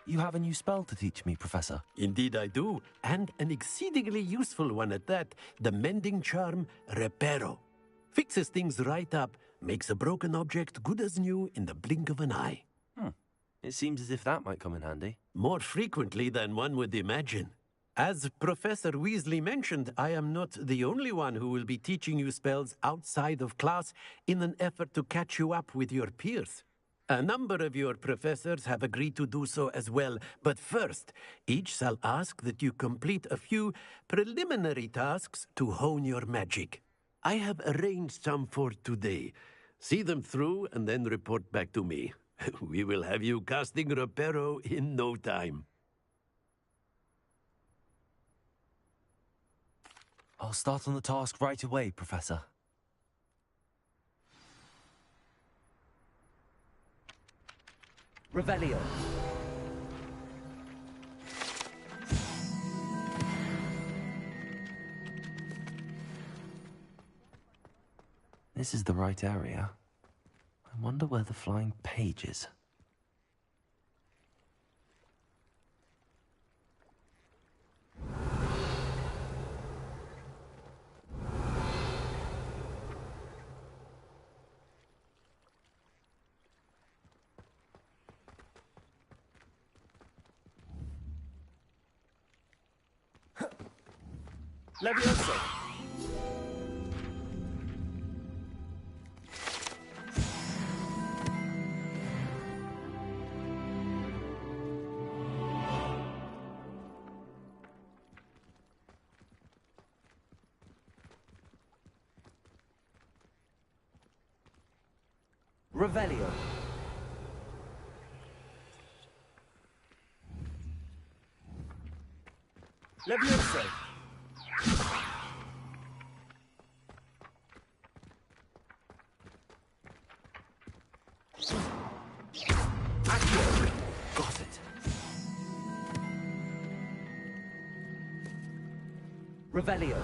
You have a new spell to teach me, Professor. Indeed I do, and an exceedingly useful one at that. The mending charm, Reparo. Fixes things right up, makes a broken object good as new in the blink of an eye. It seems as if that might come in handy. More frequently than one would imagine. As Professor Weasley mentioned, I am not the only one who will be teaching you spells outside of class in an effort to catch you up with your peers. A number of your professors have agreed to do so as well, but first, each shall ask that you complete a few preliminary tasks to hone your magic. I have arranged some for today. See them through and then report back to me. We will have you casting Reparo in no time. I'll start on the task right away, Professor. Revelio. This is the right area. I wonder where the flying page is. Levioso. Revelio. Levioso. Got it. Revelio.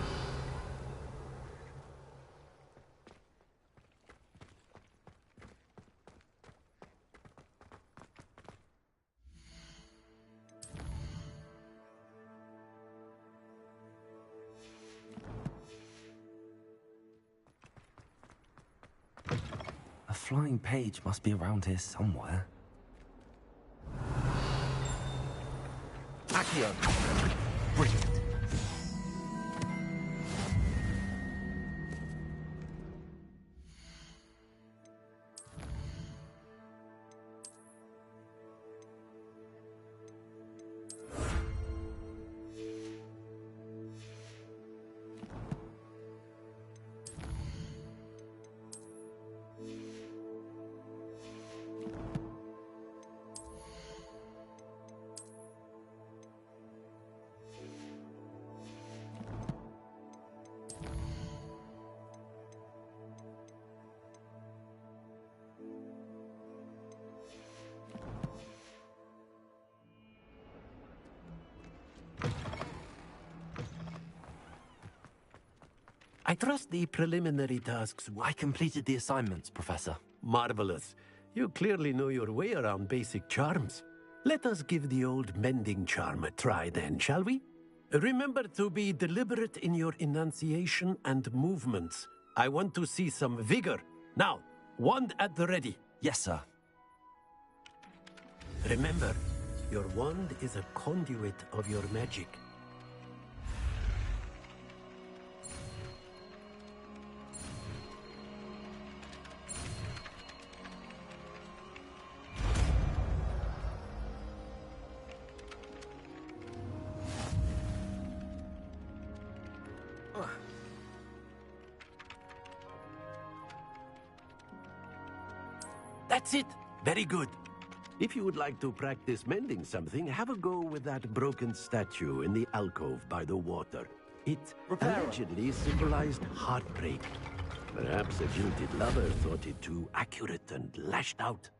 A flying page must be around here somewhere. Accio. Brilliant. I trust the preliminary tasks. I completed the assignments, Professor. Marvelous. You clearly know your way around basic charms. Let us give the old mending charm a try then, shall we? Remember to be deliberate in your enunciation and movements. I want to see some vigor. Now, wand at the ready. Yes, sir. Remember, your wand is a conduit of your magic. That's it. Very good. If you would like to practice mending something, have a go with that broken statue in the alcove by the water. It allegedly symbolized heartbreak. Perhaps a jilted lover thought it too accurate and lashed out.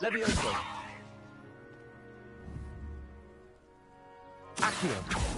Levioso. Accio.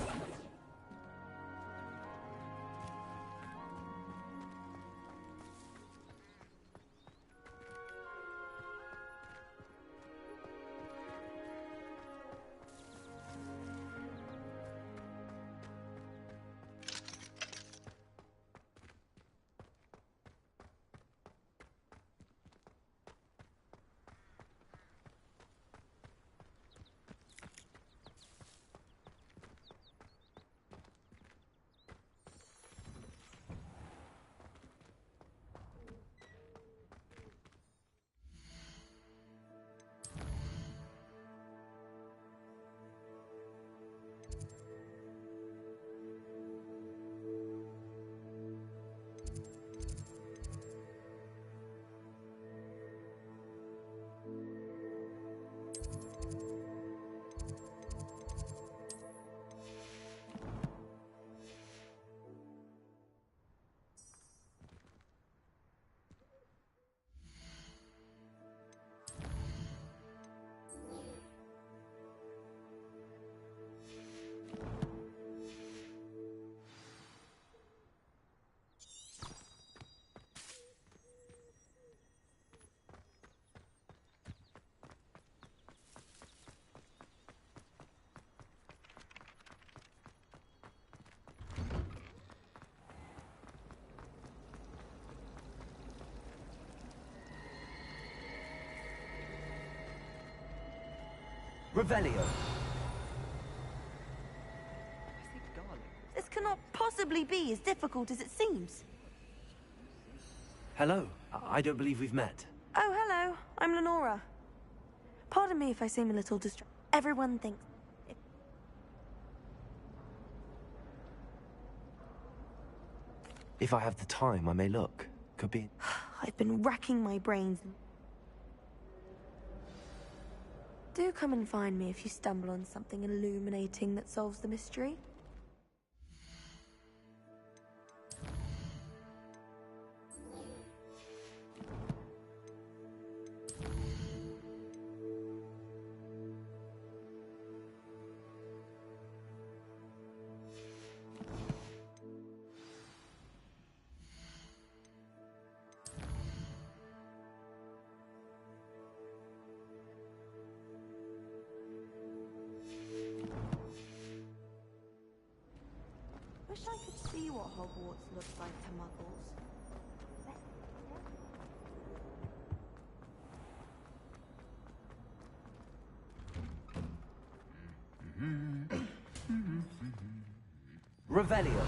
Revelio. This cannot possibly be as difficult as it seems. Hello. I don't believe we've met. Oh, hello. I'm Lenora. Pardon me if I seem a little distracted. Everyone thinks... If I have the time, I may look. Could be... I've been racking my brains. Do come and find me if you stumble on something illuminating that solves the mystery. Wish I could see what Hogwarts looks like to muggles. Revelio.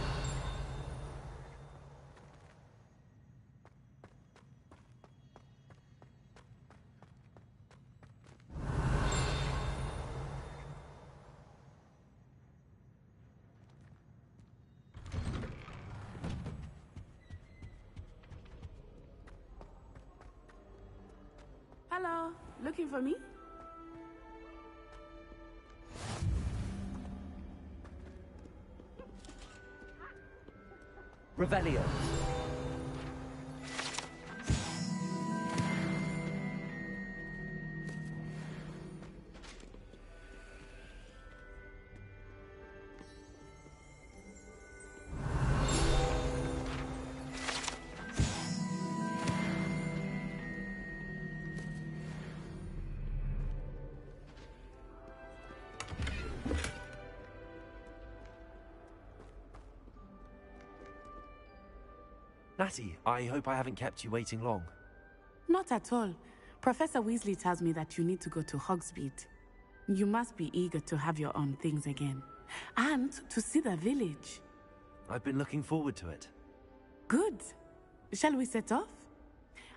Hello, looking for me? Revelio. Natty, I hope I haven't kept you waiting long. Not at all. Professor Weasley tells me that you need to go to Hogsmeade. You must be eager to have your own things again. And to see the village. I've been looking forward to it. Good. Shall we set off?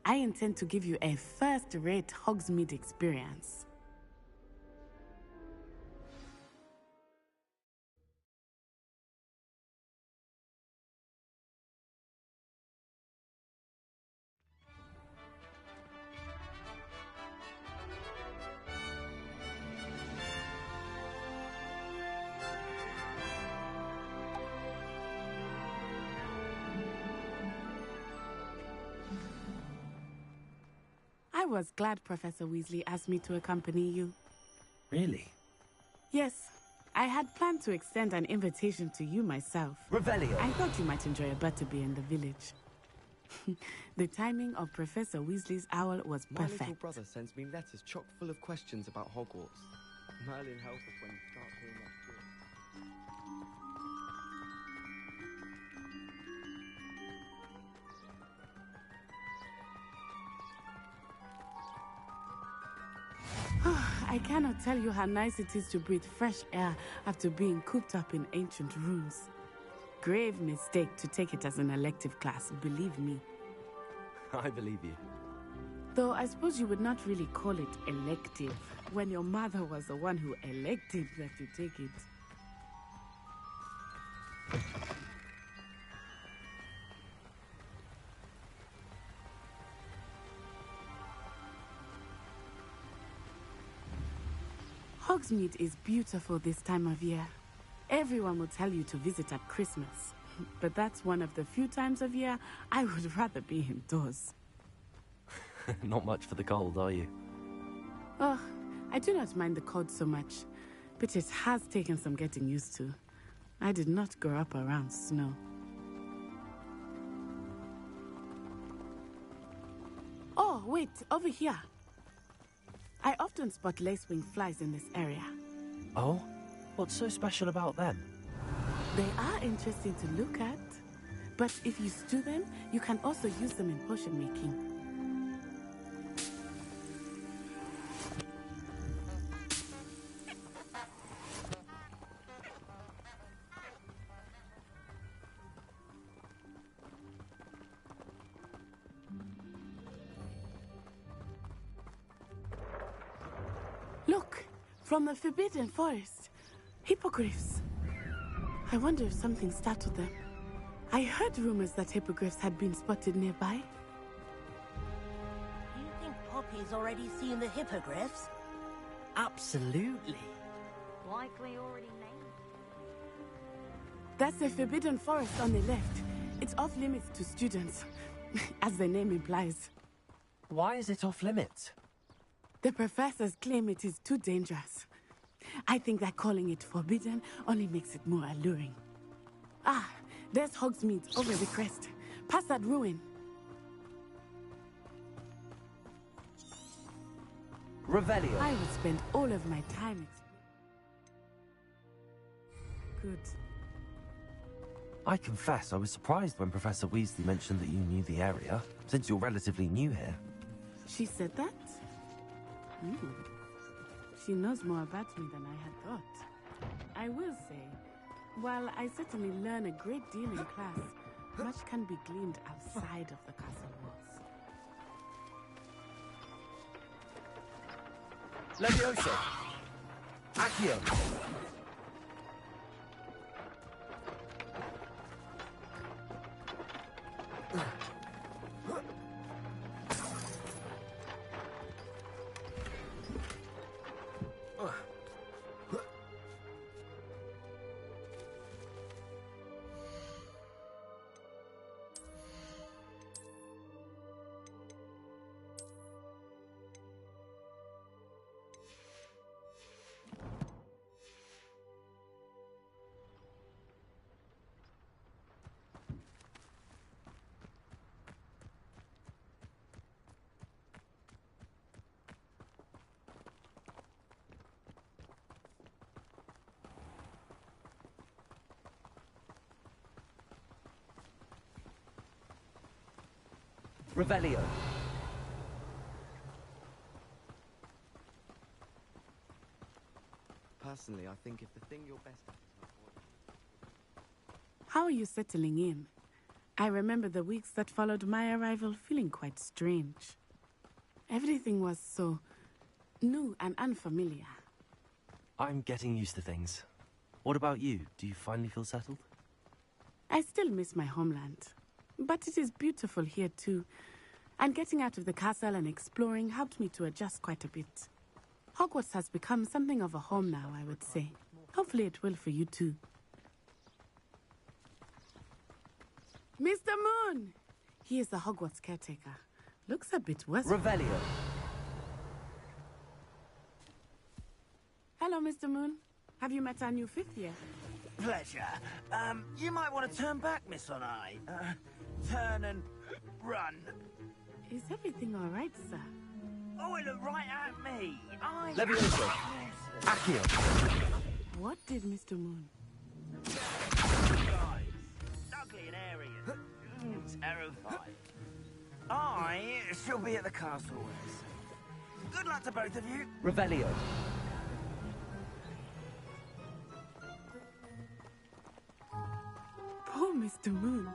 I intend to give you a first-rate Hogsmeade experience. I was glad Professor Weasley asked me to accompany you. Really? Yes. I had planned to extend an invitation to you myself. Revelio! I thought you might enjoy a butterbeer in the village. The timing of Professor Weasley's owl was My perfect. little brother sends me letters chock full of questions about Hogwarts. Merlin help us when you start hearing that shit. I cannot tell you how nice it is to breathe fresh air after being cooped up in ancient ruins. Grave mistake to take it as an elective class, believe me. I believe you. Though I suppose you would not really call it elective when your mother was the one who elected that you take it. Hogsmeade is beautiful this time of year. Everyone will tell you to visit at Christmas. But that's one of the few times of year I would rather be indoors. Not much for the cold, are you? Oh, I do not mind the cold so much, but it has taken some getting used to. I did not grow up around snow. Oh, wait, over here. I often spot lacewing flies in this area. Oh? What's so special about them? They are interesting to look at, but if you stew them, you can also use them in potion making. Look, from the Forbidden Forest, hippogriffs. I wonder if something startled them. I heard rumors that hippogriffs had been spotted nearby. Do you think Poppy's already seen the hippogriffs? Absolutely. Likely already named. That's the Forbidden Forest on the left. It's off limits to students, as the name implies. Why is it off limits? The professors claim it is too dangerous. I think that calling it forbidden only makes it more alluring. Ah, there's Hogsmeade over the crest. Past that ruin. Revelio. I would spend all of my time Good. I confess I was surprised when Professor Weasley mentioned that you knew the area, since you're relatively new here. She said that? She knows more about me than I had thought. I will say, while I certainly learn a great deal in class, much can be gleaned outside of the castle walls. Leviosa! Accio! Revelio. Personally, I think if the thing you're best at is not How are you settling in? I remember the weeks that followed my arrival feeling quite strange. Everything was so new and unfamiliar. I'm getting used to things. What about you? Do you finally feel settled? I still miss my homeland, but it is beautiful here too. And getting out of the castle and exploring helped me to adjust quite a bit. Hogwarts has become something of a home now, I would say. Hopefully it will for you too. Mr. Moon! He is the Hogwarts caretaker. Looks a bit worse. Revelio. Hello, Mr. Moon. Have you met our new 5th year? Pleasure. You might want to turn back, Miss Onai. Turn and run. Is everything all right, sir? Oh, it looked right at me. Levioso. Accio. What did Mr. Moon? Guys, ugly and airy. Terrifying. I shall be at the castle very soon. Good luck to both of you. Revelio. Poor Mr. Moon.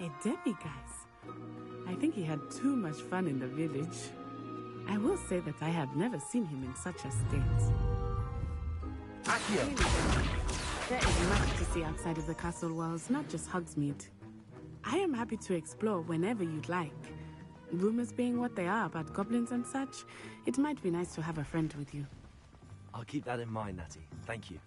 A demiguise. I think he had too much fun in the village. I will say that I have never seen him in such a state. Accio. There is much to see outside of the castle walls, not just Hogsmeade. I am happy to explore whenever you'd like. Rumors being what they are about goblins and such, it might be nice to have a friend with you. I'll keep that in mind, Natty. Thank you.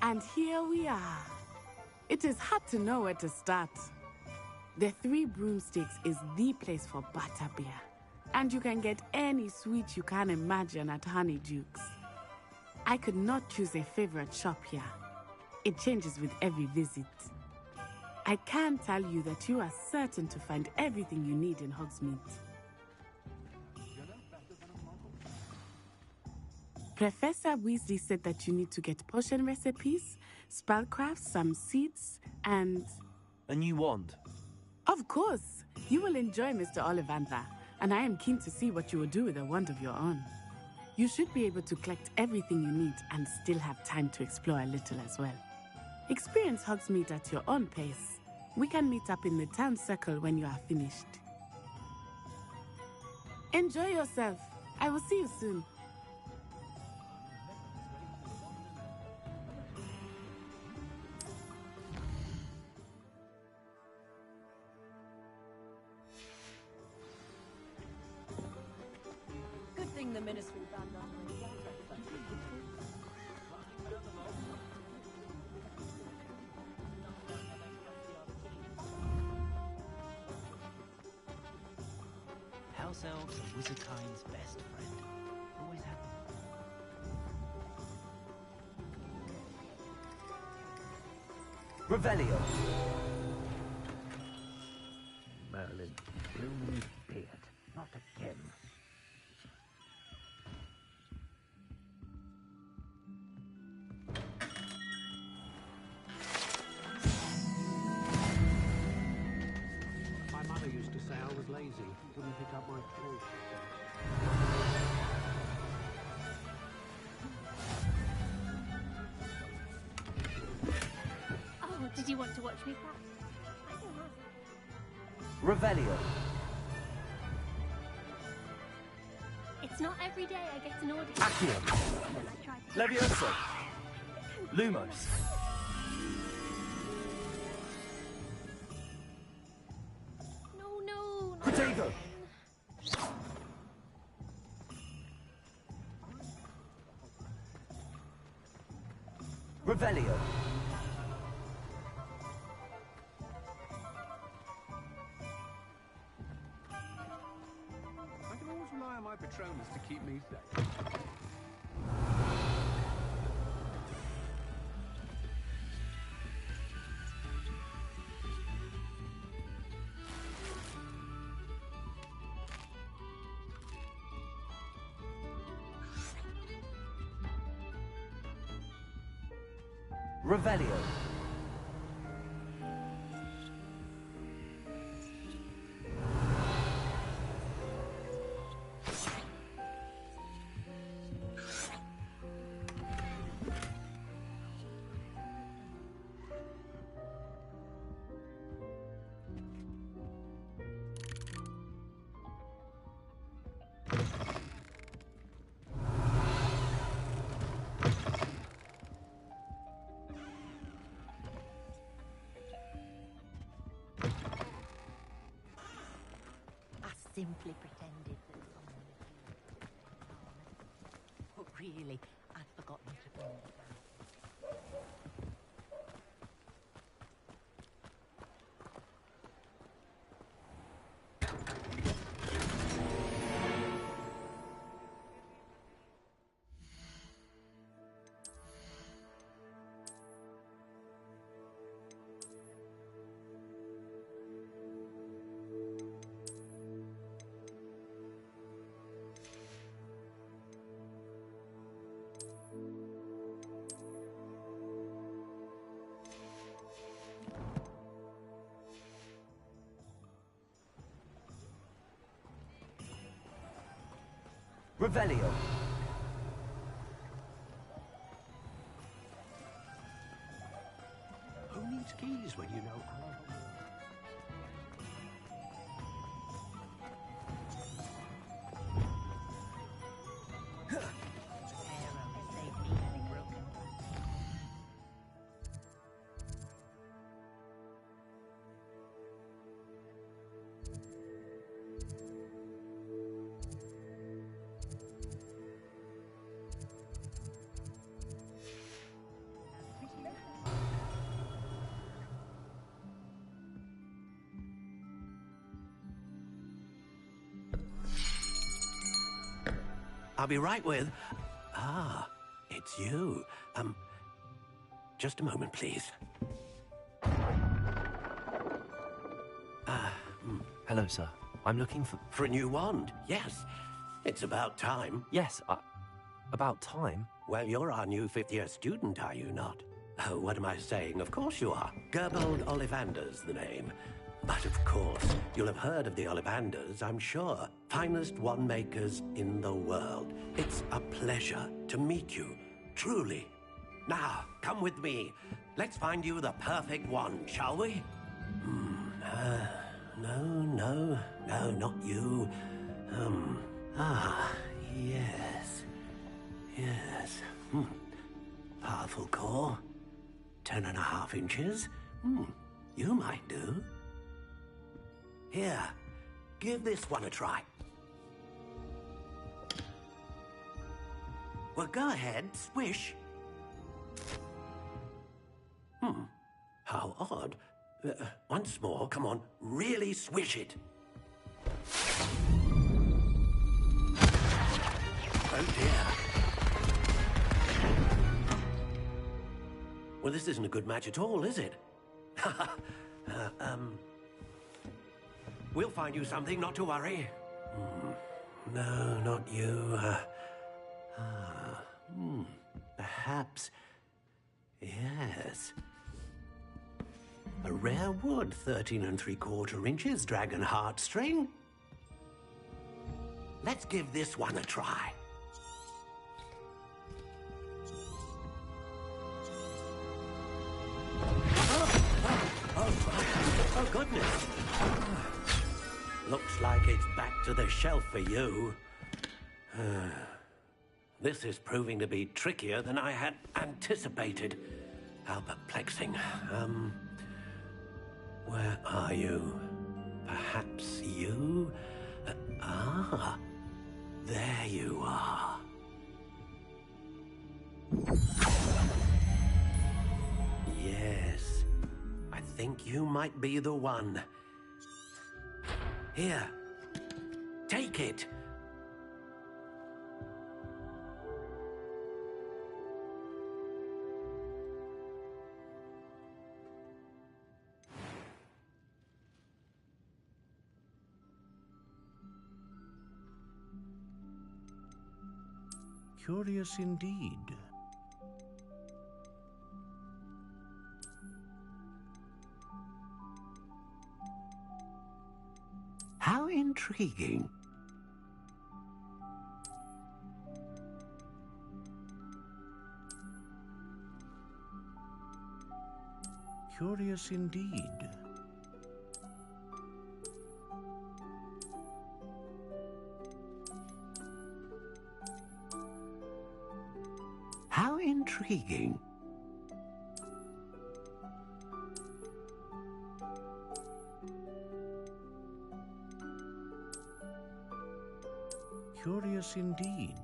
And here we are. It is hard to know where to start. The Three Broomsticks is the place for butterbeer. And you can get any sweet you can imagine at Honeyduke's. I could not choose a favorite shop here. It changes with every visit. I can tell you that you are certain to find everything you need in Hogsmeade. Professor Weasley said that you need to get potion recipes, spellcrafts, some seeds, and... A new wand? Of course! You will enjoy Mr. Ollivander, and I am keen to see what you will do with a wand of your own. You should be able to collect everything you need and still have time to explore a little as well. Experience Hogsmeade at your own pace. We can meet up in the town circle when you are finished. Enjoy yourself. I will see you soon. Good thing the Ministry banned us. House elves are Wizardkind's best friend. Always have. Revelio. Merlin, bloom his beard. Not again. My mother used to say I was lazy, wouldn't pick up my toys. Oh, did you want to watch me clap? Revelio. It's not every day I get an audience. Accio. Then I try to... Levioso. Lumos. No, not Protego. Revelio. I can always rely on my Patronus to keep me safe. Revelio. simply pretended that someone had but really, I'd forgotten to bring it down. Revelio. Who needs keys when you know our I'll be right with... Ah, it's you. Just a moment, please. Hello, sir. I'm looking for... For a new wand, yes. It's about time. Yes, about time? Well, you're our new fifth-year student, are you not? Oh, what am I saying? Of course you are. Gerbold Ollivander's the name. But of course, you'll have heard of the Ollivanders, I'm sure. Finest wand makers in the world. It's a pleasure to meet you, truly. Now, come with me. Let's find you the perfect wand, shall we? No, not you. Yes. Yes. Powerful core. 10.5 inches. You might do. Here, give this one a try. Well, go ahead, swish. How odd. Once more, come on, really swish it. Oh dear. Well, this isn't a good match at all, is it? We'll find you something, not to worry. No, not you. Perhaps... Yes. A rare wood, 13 3/4 inches, dragon heartstring. Let's give this one a try. Oh, goodness. Looks like it's back to the shelf for you. This is proving to be trickier than I had anticipated. How perplexing. Where are you? Perhaps you? There you are. Yes, I think you might be the one. Here, take it. Curious indeed. How intriguing. Curious indeed. How intriguing. Curious indeed.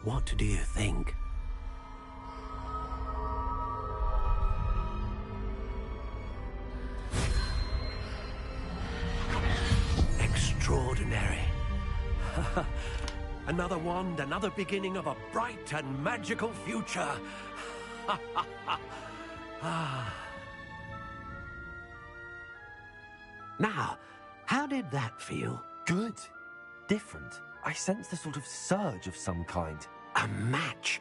What do you think? Extraordinary. Another wand, another beginning of a bright and magical future. Now, how did that feel? Good. Different. I sensed a sort of surge of some kind. A match.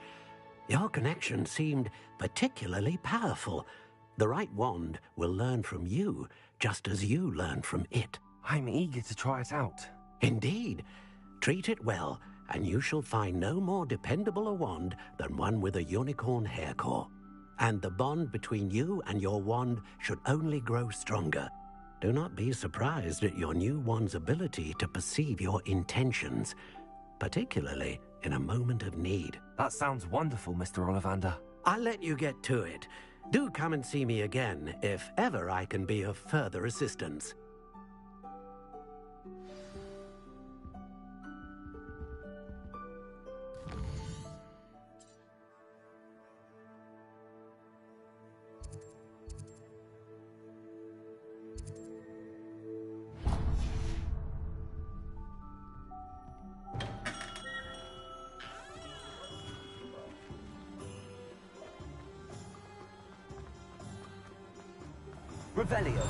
Your connection seemed particularly powerful. The right wand will learn from you, just as you learn from it. I'm eager to try it out. Indeed. Treat it well, and you shall find no more dependable a wand than one with a unicorn hair core. And the bond between you and your wand should only grow stronger. Do not be surprised at your new wand's ability to perceive your intentions, particularly in a moment of need. That sounds wonderful, Mr. Ollivander. I'll let you get to it. Do come and see me again if ever I can be of further assistance. Revelio.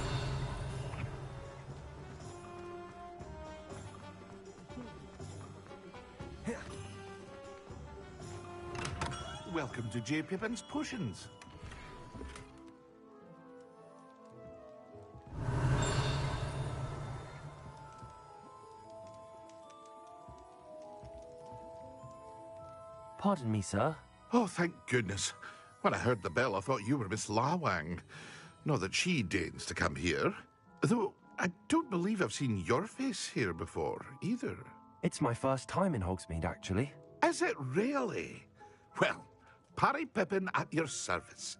Welcome to J. Pippin's Potions. Pardon me, sir. Oh, thank goodness. When I heard the bell, I thought you were Miss Lawang. Not that she deigns to come here. Though I don't believe I've seen your face here before, either. It's my first time in Hogsmeade, actually. Is it really? Well, Parry Pippin at your service.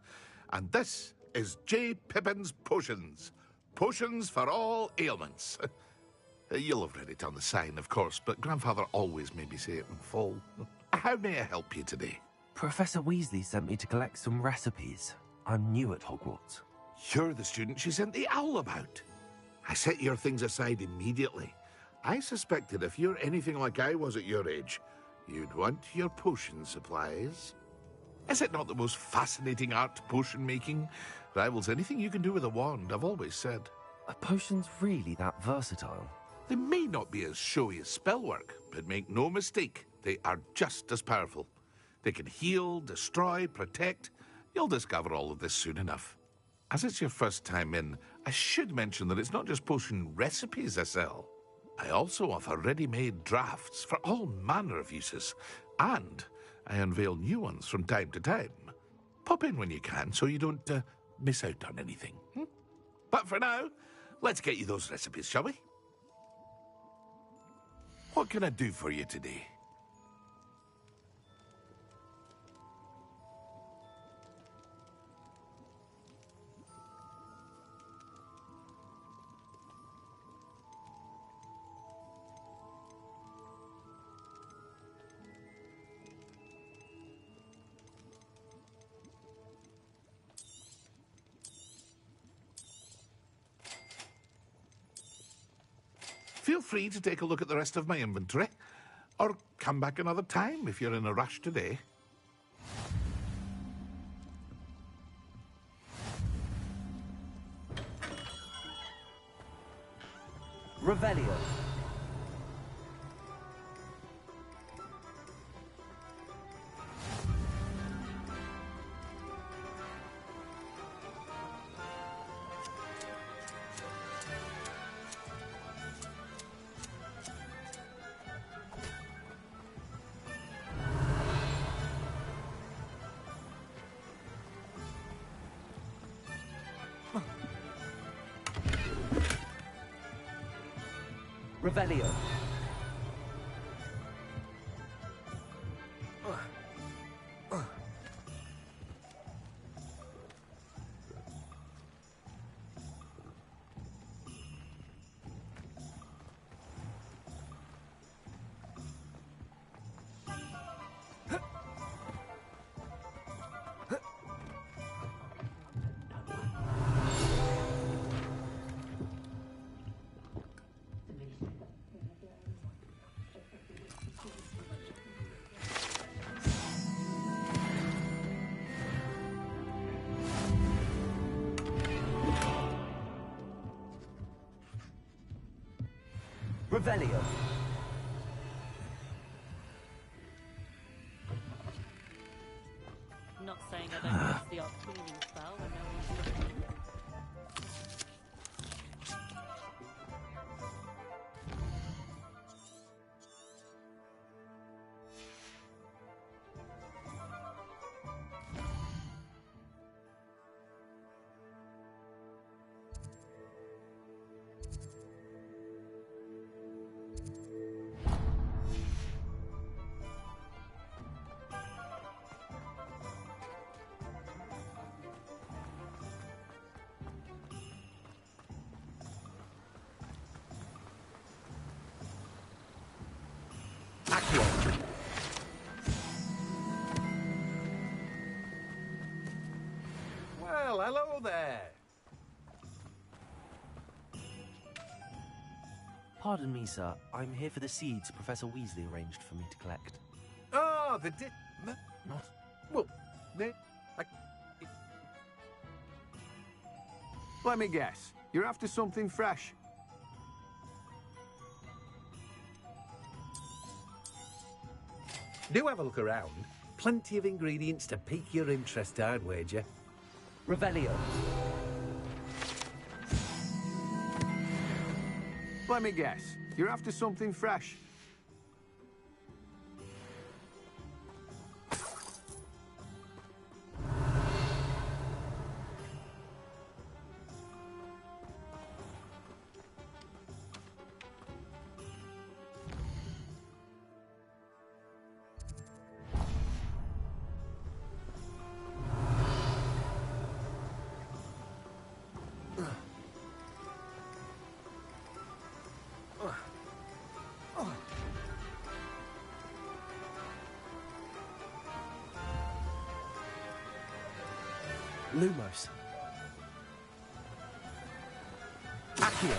And this is J. Pippin's Potions. Potions for all ailments. You'll have read it on the sign, of course, but Grandfather always made me say it in full. How may I help you today? Professor Weasley sent me to collect some recipes. I'm new at Hogwarts. You're the student she sent the owl about. I set your things aside immediately. I suspected if you're anything like I was at your age, you'd want your potion supplies. Is it not the most fascinating art, potion making? Rivals anything you can do with a wand, I've always said. Are potions really that versatile? They may not be as showy as spellwork, but make no mistake, they are just as powerful. They can heal, destroy, protect. You'll discover all of this soon enough. As it's your first time in, I should mention that it's not just potion recipes I sell. I also offer ready-made drafts for all manner of uses, and I unveil new ones from time to time. Pop in when you can so you don't miss out on anything. But for now, let's get you those recipes, shall we? What can I do for you today? Feel free to take a look at the rest of my inventory, or come back another time if you're in a rush today. Revelio. Revelio. Revelio. Not saying I don't use the odd cleaning spell when no one's looking. Well, hello there. Pardon me, sir. I'm here for the seeds Professor Weasley arranged for me to collect. Oh, the Not. Well, let me guess. You're after something fresh. Do have a look around. Plenty of ingredients to pique your interest, I'd wager. Revelio. Let me guess. You're after something fresh. Lumos. Accio.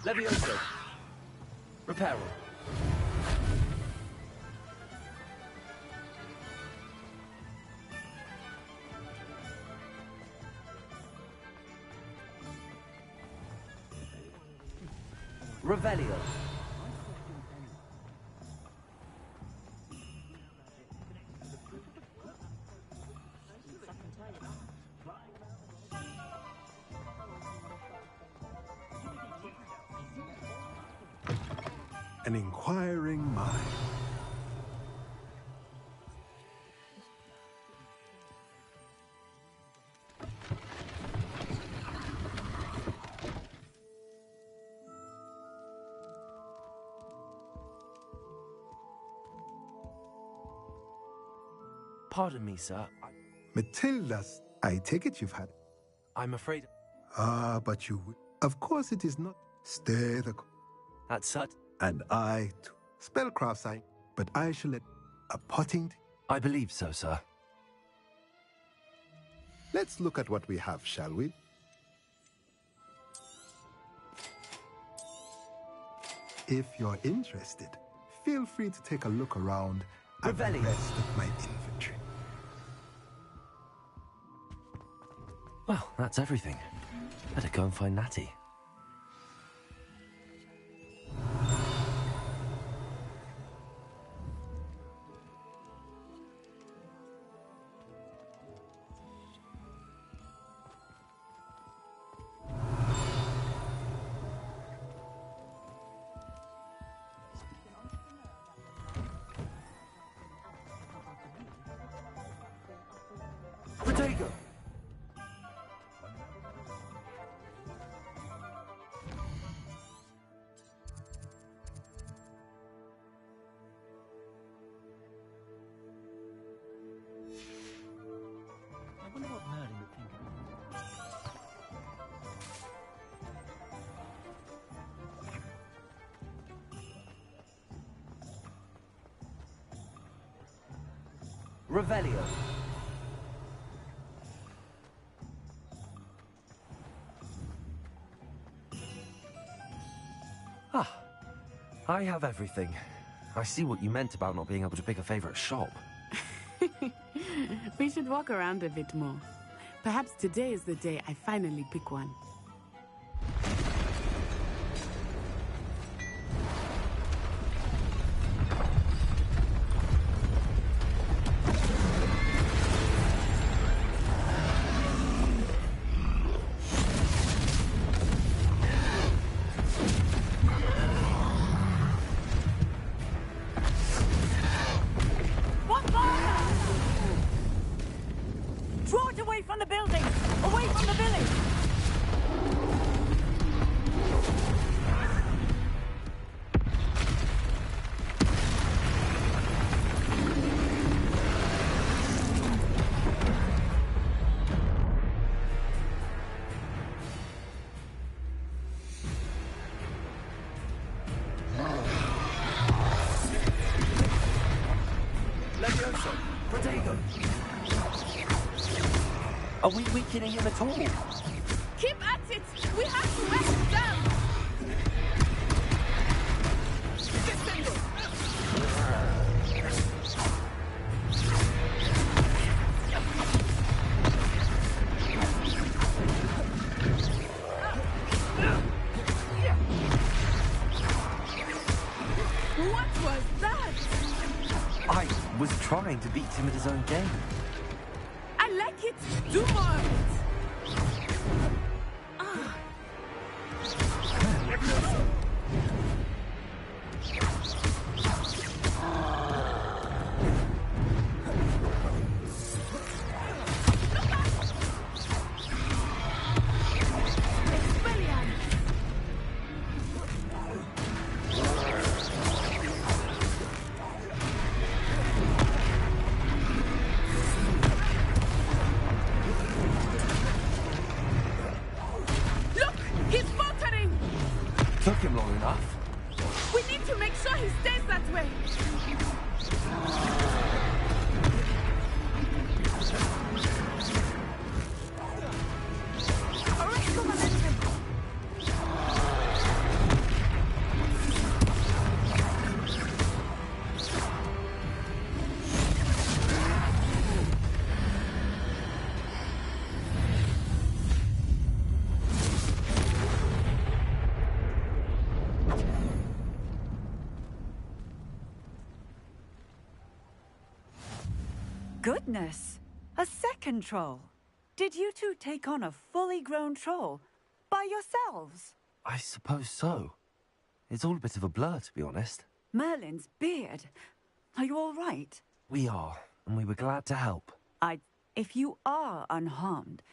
Levioso. Reparo. Revelio. An inquiring mind. Pardon me, sir. Matilda's, I take it you've had. I'm afraid. Ah, but you would. Of course it is not. Stay the. That's such. And I too. Spellcraft sign, but I shall let a potting. I believe so, sir. Let's look at what we have, shall we? If you're interested, feel free to take a look around at the rest of my inventory. Well, that's everything. Better go and find Natty. Revelio. Ah, I have everything. I see what you meant about not being able to pick a favorite shop. We should walk around a bit more. Perhaps today is the day I finally pick one. Draw it away from the building! Away from the village! Levioso! 4draGon! Are we weakening him at all? Keep at it! We have to wear him down! What was that? I was trying to beat him at his own game. I like it! Do more of it! Ah. Took him long enough. We need to make sure he stays that way. Goodness! A second troll! Did you two take on a fully grown troll? By yourselves? I suppose so. It's all a bit of a blur, to be honest. Merlin's beard. Are you all right? We are, and we were glad to help. If you are unharmed,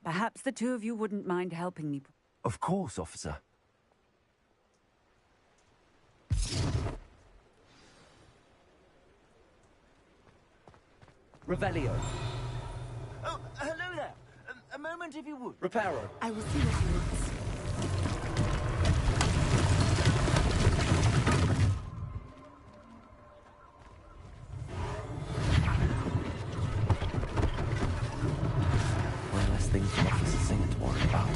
perhaps the two of you wouldn't mind helping me. Of course, officer. Revelio. Oh, hello there. A moment if you would. Reparo. I will see what he wants. One less thing for Officer Singer to worry about.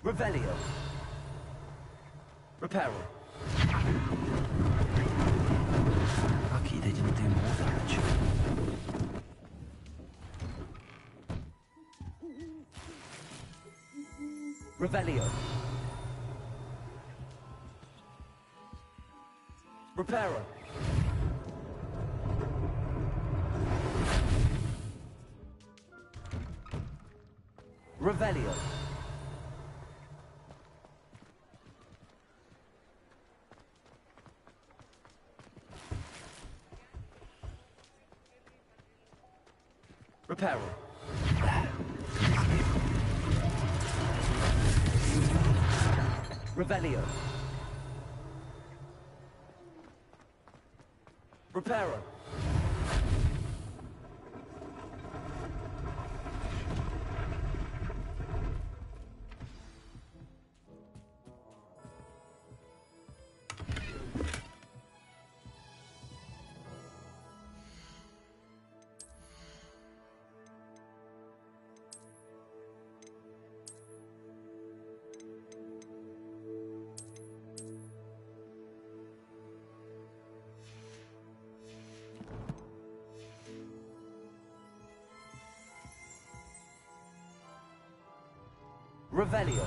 Revelio. Reparo. Lucky they didn't do more damage. Revelio. Reparo. Revelio. Reparo. Revelio. Reparo. Revelio.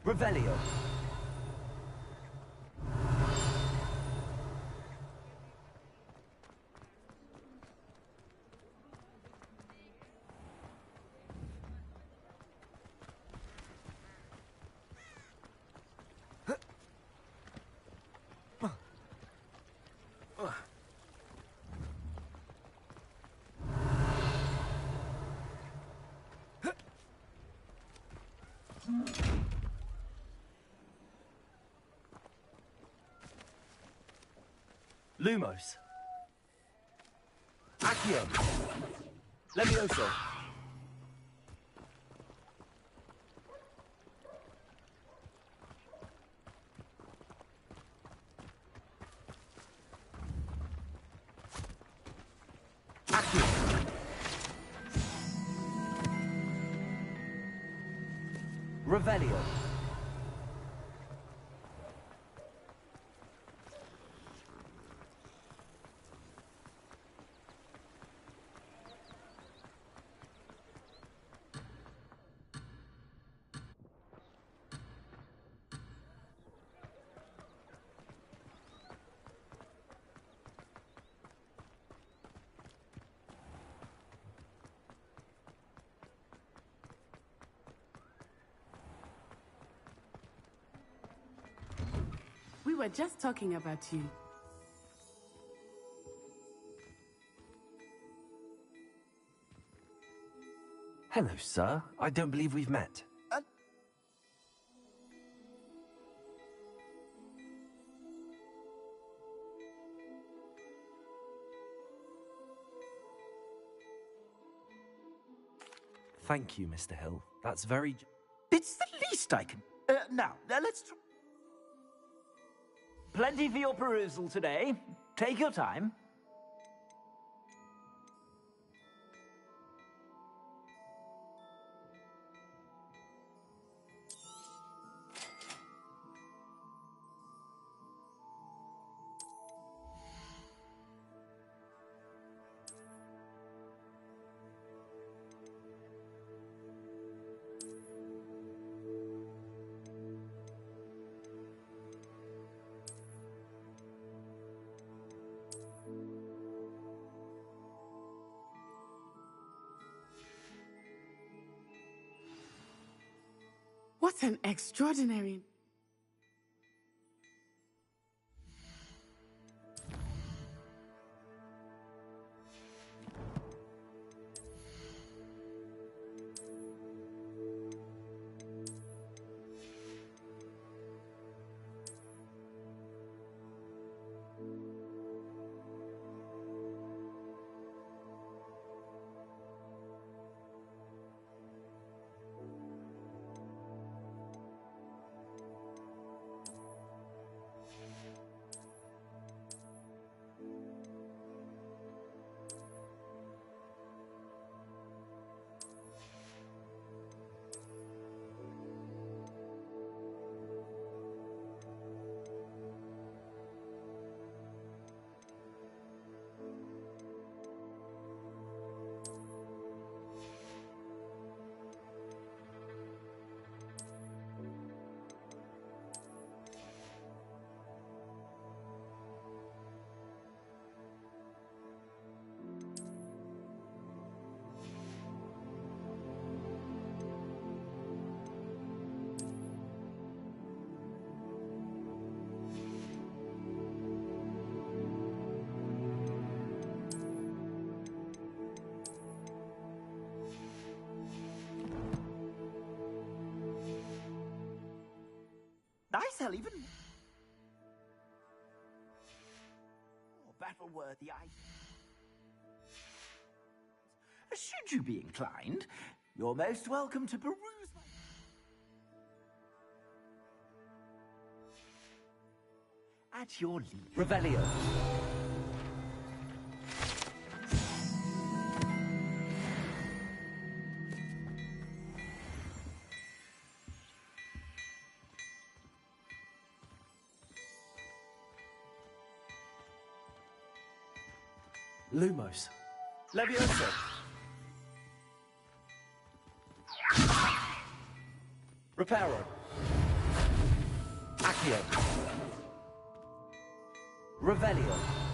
Revelio. Lumos. Accio. Levioso. Accio. Revelio. We were just talking about you. Hello, sir. I don't believe we've met. Thank you, Mr. Hill. That's very... It's the least I can... now, let's... Plenty for your perusal today. Take your time. What an extraordinary... I sell even more battle-worthy items. Should you be inclined, you're most welcome to peruse my... At your leave. Revelio. Lumos. Levioso. Reparo. Accio. Revelio.